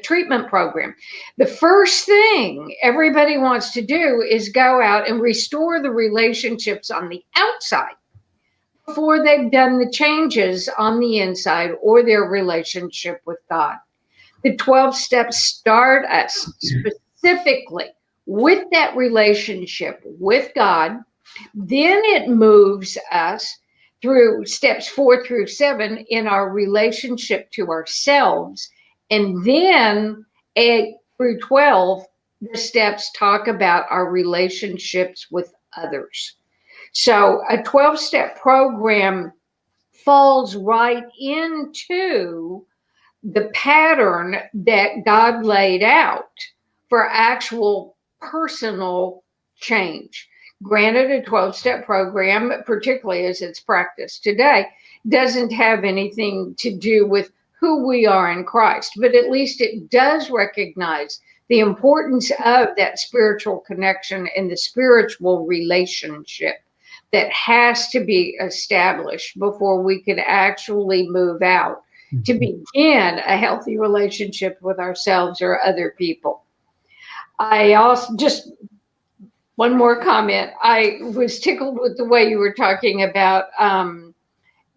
treatment program, the first thing everybody wants to do is go out and restore the relationships on the outside before they've done the changes on the inside or their relationship with God. The 12 steps start us specifically with that relationship with God. Then it moves us through steps 4 through 7 in our relationship to ourselves. And then 8 through 12, the steps talk about our relationships with others. So a 12-step program falls right into the pattern that God laid out for actual personal change. Granted, a 12-step program, particularly as it's practiced today, doesn't have anything to do with who we are in Christ, but at least it does recognize the importance of that spiritual connection and the spiritual relationship that has to be established before we can actually move out to begin a healthy relationship with ourselves or other people. I also, just one more comment. I was tickled with the way you were talking about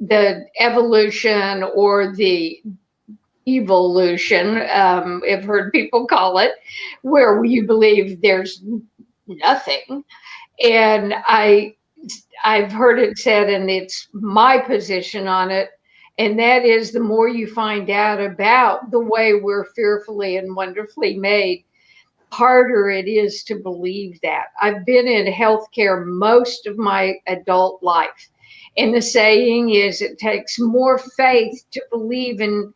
the evolution or the evolution, I've heard people call it, where you believe there's nothing. And I've heard it said, and it's my position on it, and that is the more you find out about the way we're fearfully and wonderfully made, harder it is to believe that. I've been in healthcare most of my adult life. And the saying is, it takes more faith to believe in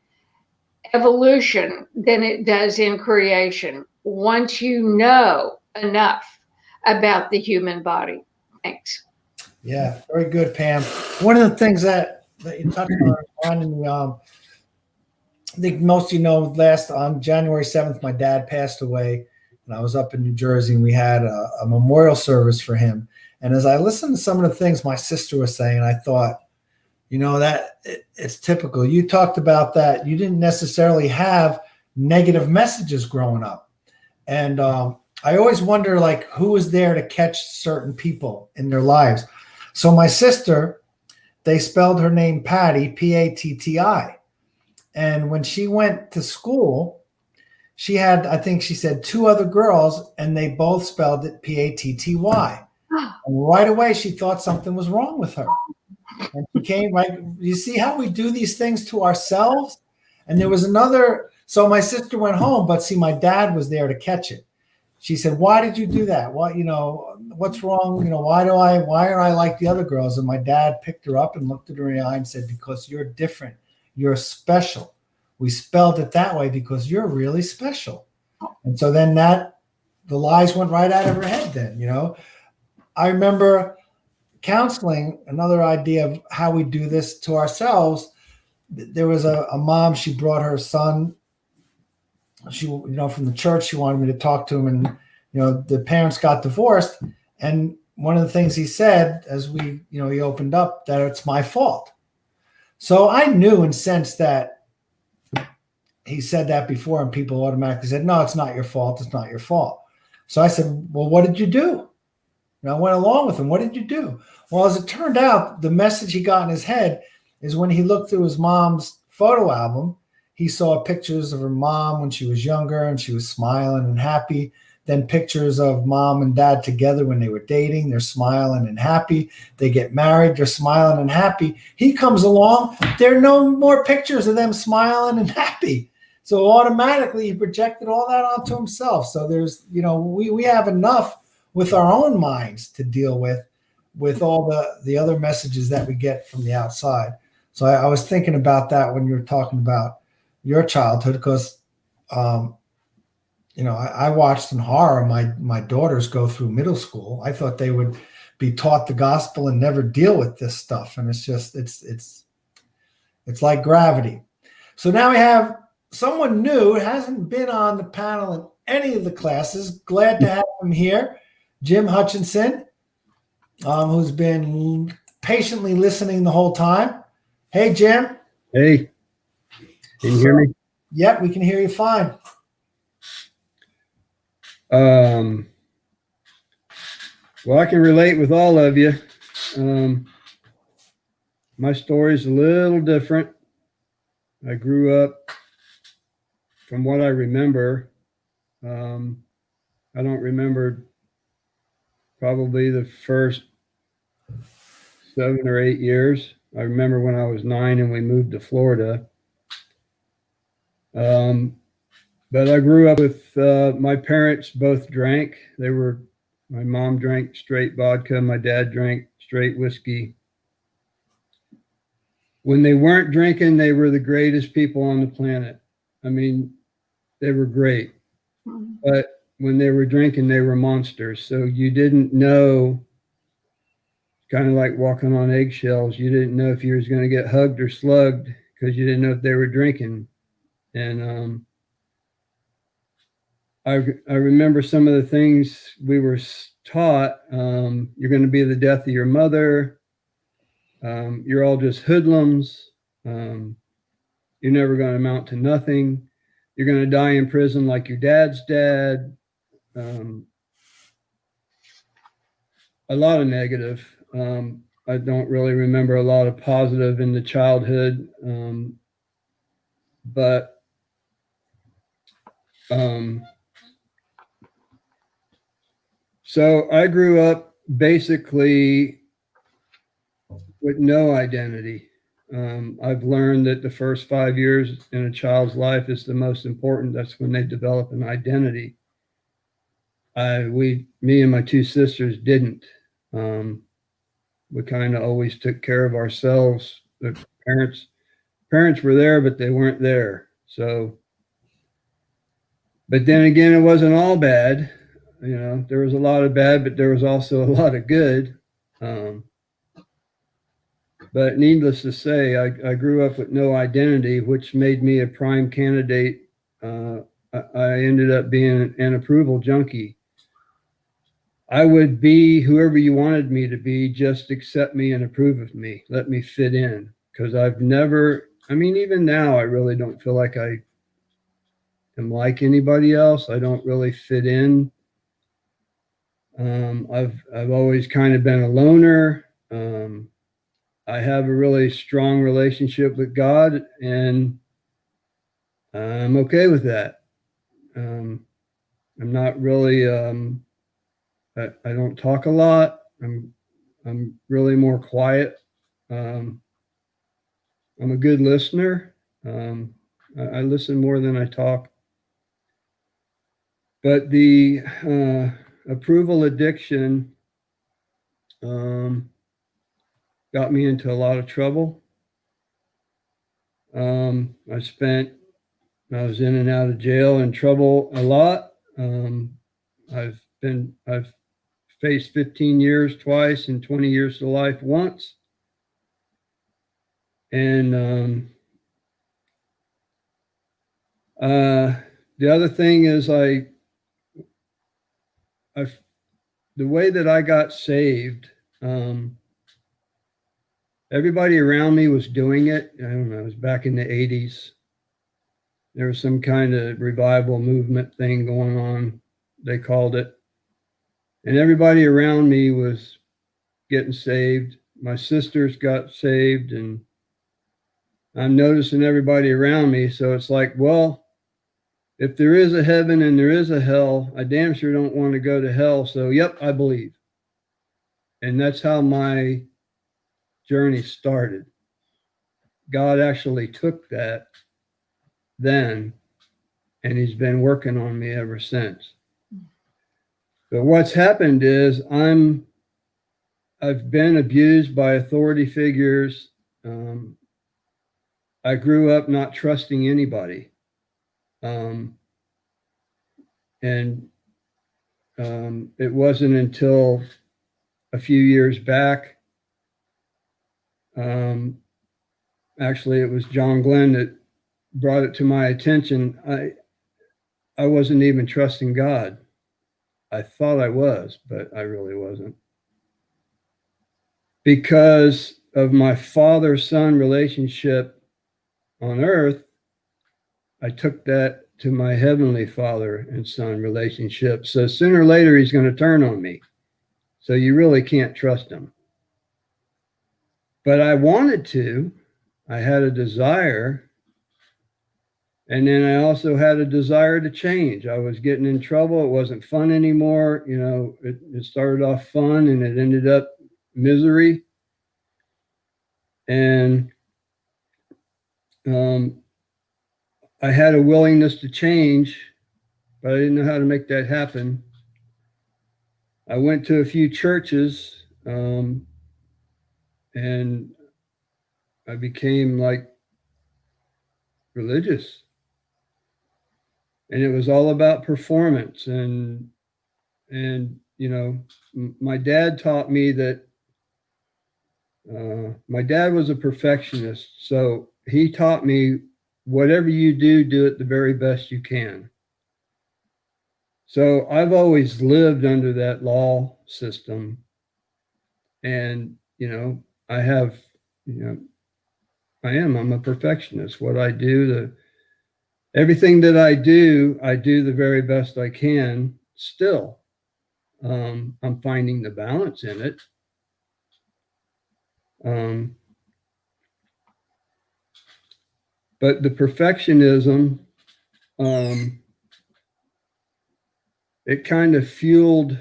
evolution than it does in creation, once you know enough about the human body. Thanks. Yeah, very good, Pam. One of the things that you touched on in the, I think most of you know, last on January 7th, my dad passed away, and I was up in New Jersey, and we had a memorial service for him. And as I listened to some of the things my sister was saying, I thought, you know, that it's typical. You talked about that. You didn't necessarily have negative messages growing up. And I always wonder, like, who was there to catch certain people in their lives. So my sister, they spelled her name Patty, P-A-T-T-I. And when she went to school, she had, I think she said, 2 other girls, and they both spelled it P-A-T-T-Y. And right away, she thought something was wrong with her. And she came, right? You see how we do these things to ourselves? And there was another, so my sister went home, but see, my dad was there to catch it. She said, "Why did you do that? What, you know, what's wrong? You know, why aren't I like the other girls?" And my dad picked her up and looked at her in the eye and said, "Because you're different. You're special. We spelled it that way because you're really special." And so then the lies went right out of her head then, you know. I remember counseling, another idea of how we do this to ourselves. There was a mom, she brought her son, she, you know, from the church. She wanted me to talk to him, and, you know, the parents got divorced. And one of the things he said, as we, you know, he opened up, that it's my fault. So I knew and sensed that he said that before, and people automatically said, "No, it's not your fault. It's not your fault." So I said, "Well, what did you do?" And I went along with him. "What did you do?" Well, as it turned out, the message he got in his head is when he looked through his mom's photo album, he saw pictures of her mom when she was younger and she was smiling and happy. Then pictures of mom and dad together when they were dating. They're smiling and happy. They get married. They're smiling and happy. He comes along. There are no more pictures of them smiling and happy. So automatically he projected all that onto himself. So there's, you know, we have enough with our own minds to deal with all the other messages that we get from the outside. So I was thinking about that when you were talking about your childhood, because, you know, I watched in horror my daughters go through middle school. I thought they would be taught the gospel and never deal with this stuff. And it's just, it's like gravity. So now we have someone new, hasn't been on the panel in any of the classes. Glad to have him here. Jim Hutchinson, who's been patiently listening the whole time. Hey, Jim. Hey, can you hear me? Yep, we can hear you fine. Well, I can relate with all of you. My story is a little different. I grew up, from what I remember, I don't remember probably the first 7 or 8 years. I remember when I was 9 and we moved to Florida. But I grew up with my parents both drank. My mom drank straight vodka. My dad drank straight whiskey. When they weren't drinking, they were the greatest people on the planet. I mean, they were great. But when they were drinking, they were monsters. So you didn't know, kind of like walking on eggshells. You didn't know if you was going to get hugged or slugged because you didn't know if they were drinking. And I remember some of the things we were taught. You're going to be the death of your mother. You're all just hoodlums. You're never going to amount to nothing. You're going to die in prison like your dad's dad. A lot of negative. I don't really remember a lot of positive in the childhood. But so I grew up basically with no identity. I've learned that the first 5 years in a child's life is the most important. That's when they develop an identity. Me and my two sisters didn't. We kind of always took care of ourselves. The parents were there, but they weren't there. So, but then again, it wasn't all bad. You know, there was a lot of bad, but there was also a lot of good. But needless to say, I grew up with no identity, which made me a prime candidate. I ended up being an approval junkie. I would be whoever you wanted me to be, just accept me and approve of me. Let me fit in. Because even now, I really don't feel like I am like anybody else. I don't really fit in. I've always kind of been a loner. I have a really strong relationship with God, and I'm okay with that. I'm not really. I don't talk a lot. I'm really more quiet. I'm a good listener. I listen more than I talk. But the approval addiction got me into a lot of trouble. I was in and out of jail and trouble a lot. I've faced 15 years twice and 20 years to life once. And the other thing is the way that I got saved, everybody around me was doing it. I don't know, it was back in the 80s. There was some kind of revival movement thing going on, they called it. And everybody around me was getting saved. My sisters got saved, and I'm noticing everybody around me. So it's like, well, if there is a heaven and there is a hell, I damn sure don't want to go to hell. So, yep, I believe. And that's how my journey started. God actually took that then, and he's been working on me ever since. But what's happened is I've been abused by authority figures. I grew up not trusting anybody. And it wasn't until a few years back, actually it was John Glenn that brought it to my attention. I wasn't even trusting God. I thought I was, but I really wasn't. Because of my father-son relationship on earth, I took that to my heavenly father and son relationship. So sooner or later, he's going to turn on me. So you really can't trust him. But I wanted to. I had a desire. And then I also had a desire to change. I was getting in trouble. It wasn't fun anymore. You know, it started off fun and it ended up misery. And I had a willingness to change, but I didn't know how to make that happen. I went to a few churches, and I became like religious. And it was all about performance. And you know, my dad taught me that my dad was a perfectionist. So he taught me, whatever you do, do it the very best you can. So I've always lived under that law system. And, I have, I'm a perfectionist. What I do, everything that I do the very best I can still. I'm finding the balance in it. But the perfectionism, it kind of fueled,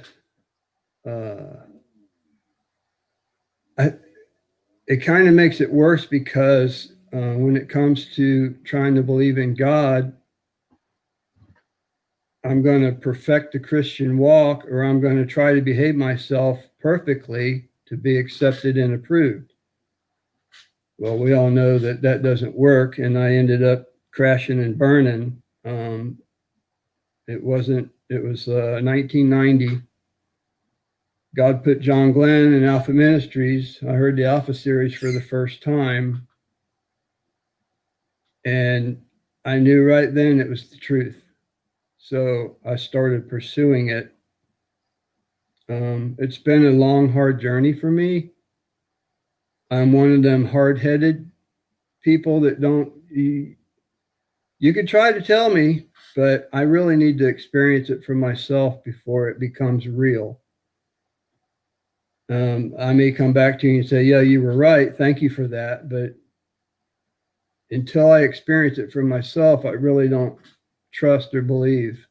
it kind of makes it worse because when it comes to trying to believe in God, I'm going to perfect the Christian walk, or I'm going to try to behave myself perfectly to be accepted and approved. Well, we all know that that doesn't work, and I ended up crashing and burning. It was 1990. God put John Glenn in Alpha Ministries. I heard the Alpha series for the first time, and I knew right then it was the truth. So I started pursuing it. It's been a long, hard journey for me. I'm one of them hard-headed people that you could try to tell me, but I really need to experience it for myself before it becomes real. I may come back to you and say, yeah, you were right. Thank you for that. But until I experience it for myself, I really don't trust or believe.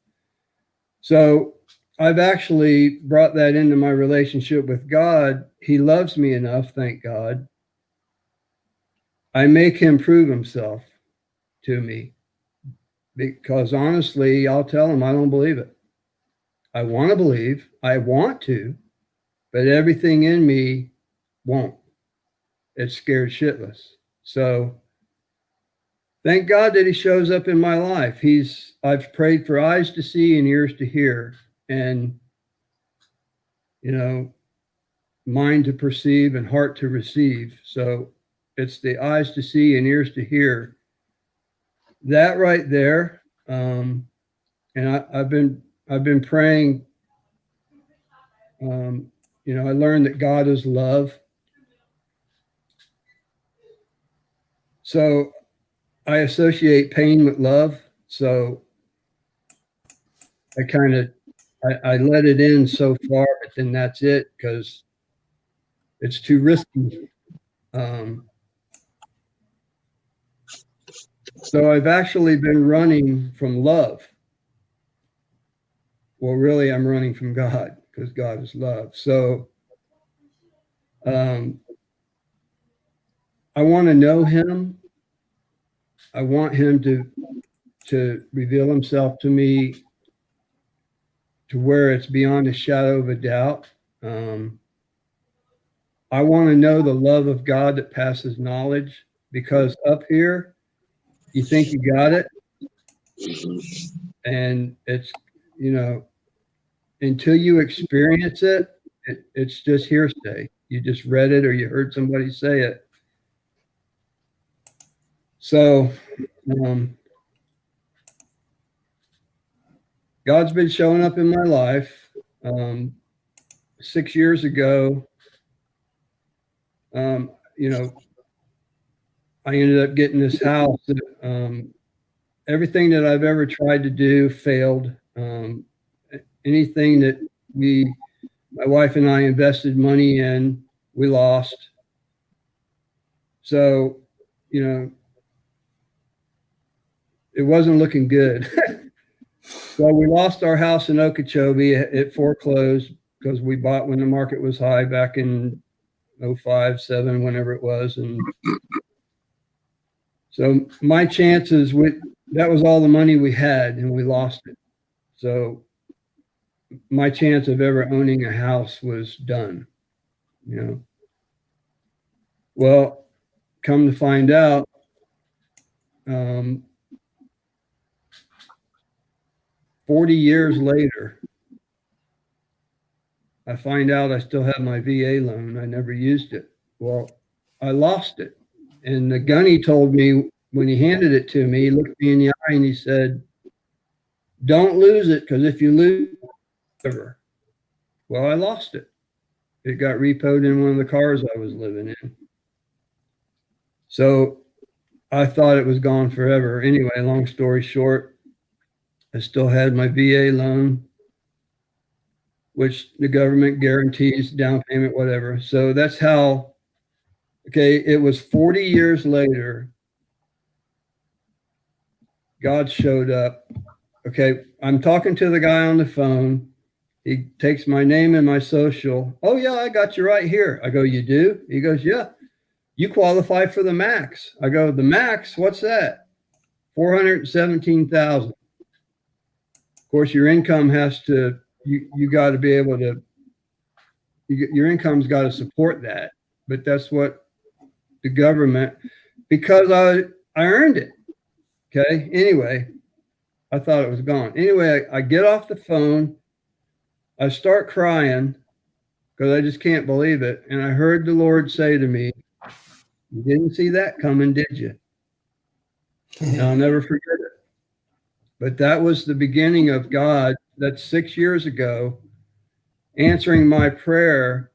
So I've actually brought that into my relationship with God. He loves me enough, thank God. I make him prove himself to me, because honestly, I'll tell him I don't believe it. I want to believe, I want to, but everything in me won't. It's scared shitless. So thank God that he shows up in my life. I've prayed for eyes to see and ears to hear, and mind to perceive and heart to receive. So it's the eyes to see and ears to hear. That right there. And I've been praying. I learned that God is love. So I associate pain with love. So I let it in so far, but then that's it, because it's too risky. So I've actually been running from love. Well, really, I'm running from God, because God is love. So I want to know him. I want him to reveal himself to me to where it's beyond a shadow of a doubt. I want to know the love of God that passes knowledge, because up here, you think you got it. And it's, until you experience it, it's just hearsay. You just read it or you heard somebody say it. So God's been showing up in my life. 6 years ago, I ended up getting this house. Everything that I've ever tried to do failed. Anything that my wife and I invested money in, we lost. So, it wasn't looking good. So we lost our house in Okeechobee. It foreclosed because we bought when the market was high back in 05, 07, whenever it was. And so my chances that was all the money we had, and we lost it. So my chance of ever owning a house was done, Well, come to find out, 40 years later, I find out I still have my VA loan. I never used it. Well, I lost it. And the gunny told me, when he handed it to me, he looked me in the eye and he said, don't lose it, because if you lose it, well, I lost it. It got repoed in one of the cars I was living in. So I thought it was gone forever. Anyway, long story short, I still had my VA loan, which the government guarantees down payment, whatever. So that's how, okay, it was 40 years later, God showed up. Okay, I'm talking to the guy on the phone. He takes my name and my social. Oh, yeah, I got you right here. I go, you do? He goes, yeah, you qualify for the max. I go, the max? What's that? 417,000. Of course, your income has to, you got to be able to, your income's got to support that. But that's what the government, because I earned it. Okay. Anyway, I thought it was gone. Anyway, I get off the phone. I start crying because I just can't believe it. And I heard the Lord say to me, you didn't see that coming, did you? And I'll never forget it. But that was the beginning of God. That's 6 years ago, answering my prayer.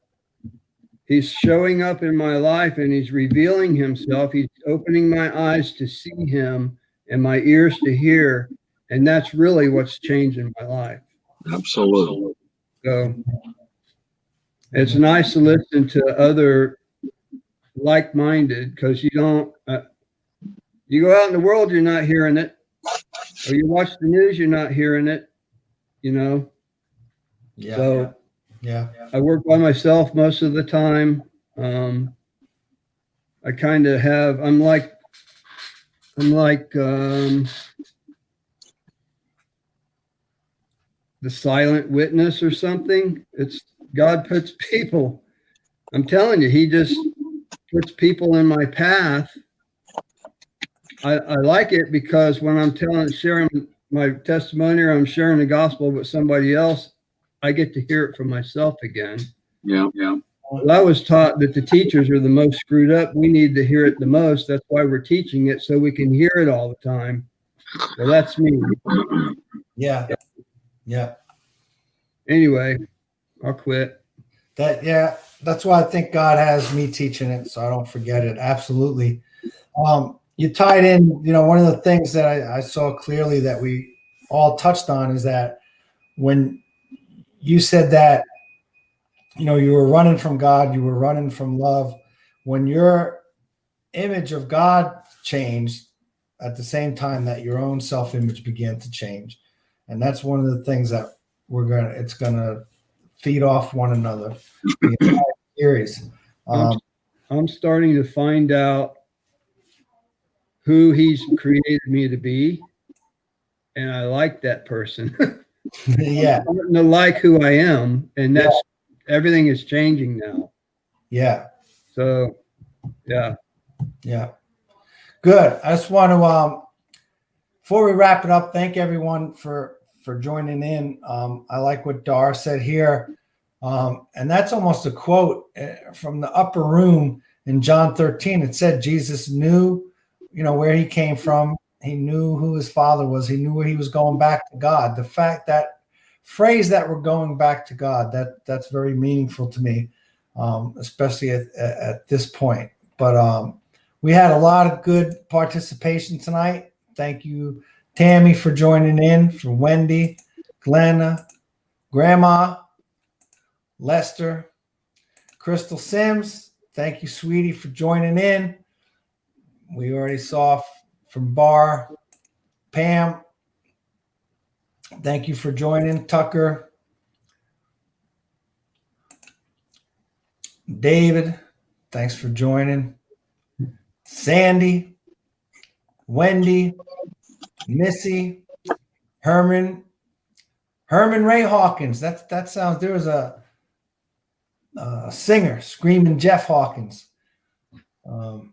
He's showing up in my life and he's revealing himself. He's opening my eyes to see him and my ears to hear. And that's really what's changing my life. Absolutely. So it's nice to listen to other like-minded, because you don't, you go out in the world, you're not hearing it, or you watch the news, you're not hearing it, you know? Yeah. So Yeah. I work by myself most of the time. I kind of have, I'm like the silent witness or something. It's God puts people, I'm telling you, he just puts people in my path. I like it because when I'm sharing my testimony, or I'm sharing the gospel with somebody else, I get to hear it from myself again. Yeah. Yeah. Well, I was taught that the teachers are the most screwed up. We need to hear it the most. That's why we're teaching it, so we can hear it all the time. Well, that's me. Yeah. Yeah. Anyway, I'll quit. That's why I think God has me teaching it, so I don't forget it. Absolutely. You tied in, one of the things that I saw clearly that we all touched on is that when you said that, you were running from God, you were running from love, when your image of God changed at the same time that your own self-image began to change. And that's one of the things that it's going to feed off one another. The entire series. I'm starting to find out who he's created me to be, and I like that person. Yeah. I'm starting to like who I am, and that's everything is changing now. Yeah. So, yeah. Yeah. Good. I just want to, before we wrap it up, thank everyone for joining in. I like what Dar said here. And that's almost a quote from the upper room in John 13. It said Jesus knew, where he came from. He knew who his father was. He knew where he was going back to God. The fact that phrase that we're going back to God, that's very meaningful to me, especially at this point. But we had a lot of good participation tonight. Thank you, Tammy, for joining in, for Wendy, Glenna, Grandma, Lester, Crystal Sims. Thank you, sweetie, for joining in. We already saw from Bar, Pam. Thank you for joining, Tucker. David, thanks for joining. Sandy, Wendy, Missy, Herman Ray Hawkins. That sounds. There was a singer, Screaming Jeff Hawkins. And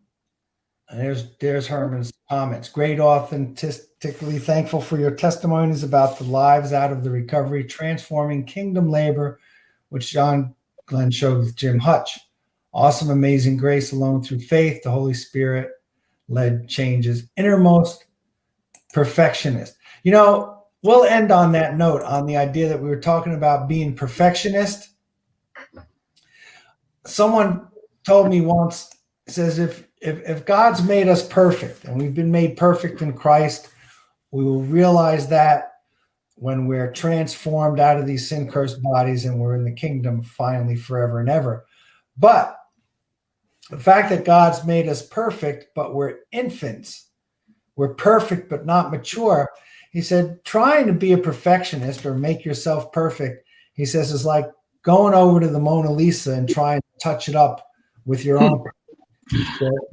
there's Herman's comments. Great, authentically thankful for your testimonies about the lives out of the recovery, transforming kingdom labor, which John Glenn showed with Jim Hutch. Awesome, amazing grace alone through faith. The Holy Spirit led changes. Innermost perfectionist. we'll end on that note, on the idea that we were talking about being perfectionist. Someone told me once, says, if God's made us perfect and we've been made perfect in Christ, we will realize that when we're transformed out of these sin-cursed bodies and we're in the kingdom finally forever and ever. But the fact that God's made us perfect, but we're infants, we're perfect but not mature. He said, trying to be a perfectionist or make yourself perfect, he says, is like going over to the Mona Lisa and trying to touch it up with your own.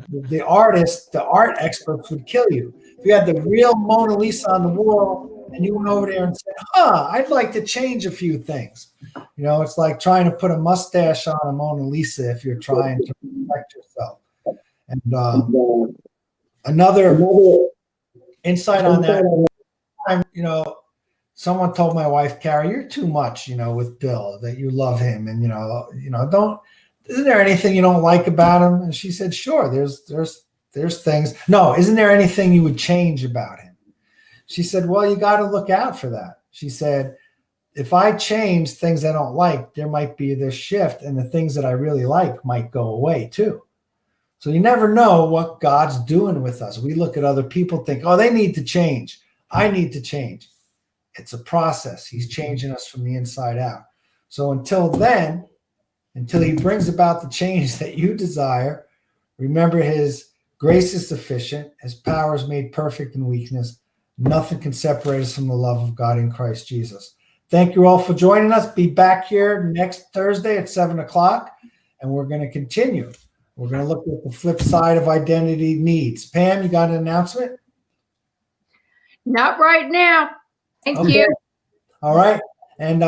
The artist, the art experts would kill you. If you had the real Mona Lisa on the wall and you went over there and said, I'd like to change a few things. You know, it's like trying to put a mustache on a Mona Lisa if you're trying to perfect yourself. And another insight on that, you know, someone told my wife, Carrie, you're too much, you know, with Bill, that you love him. And, isn't there anything you don't like about him? And she said, sure, there's things. No, isn't there anything you would change about him? She said, well, you got to look out for that. She said, if I change things I don't like, there might be this shift, and the things that I really like might go away too. So you never know what God's doing with us. We look at other people, think, oh, they need to change. I need to change. It's a process. He's changing us from the inside out. So until then, until he brings about the change that you desire, remember his grace is sufficient. His power is made perfect in weakness. Nothing can separate us from the love of God in Christ Jesus. Thank you all for joining us. Be back here next Thursday at 7:00, and we're going to continue. We're going to look at the flip side of identity needs. Pam, you got an announcement? Not right now. Thank you. All right. And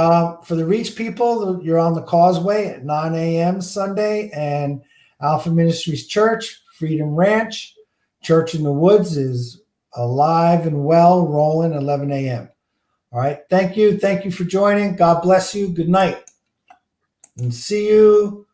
for the Reach people, you're on the Causeway at 9 a.m. Sunday, and Alpha Ministries Church, Freedom Ranch, Church in the Woods is alive and well, rolling 11 a.m. All right. Thank you. Thank you for joining. God bless you. Good night. And see you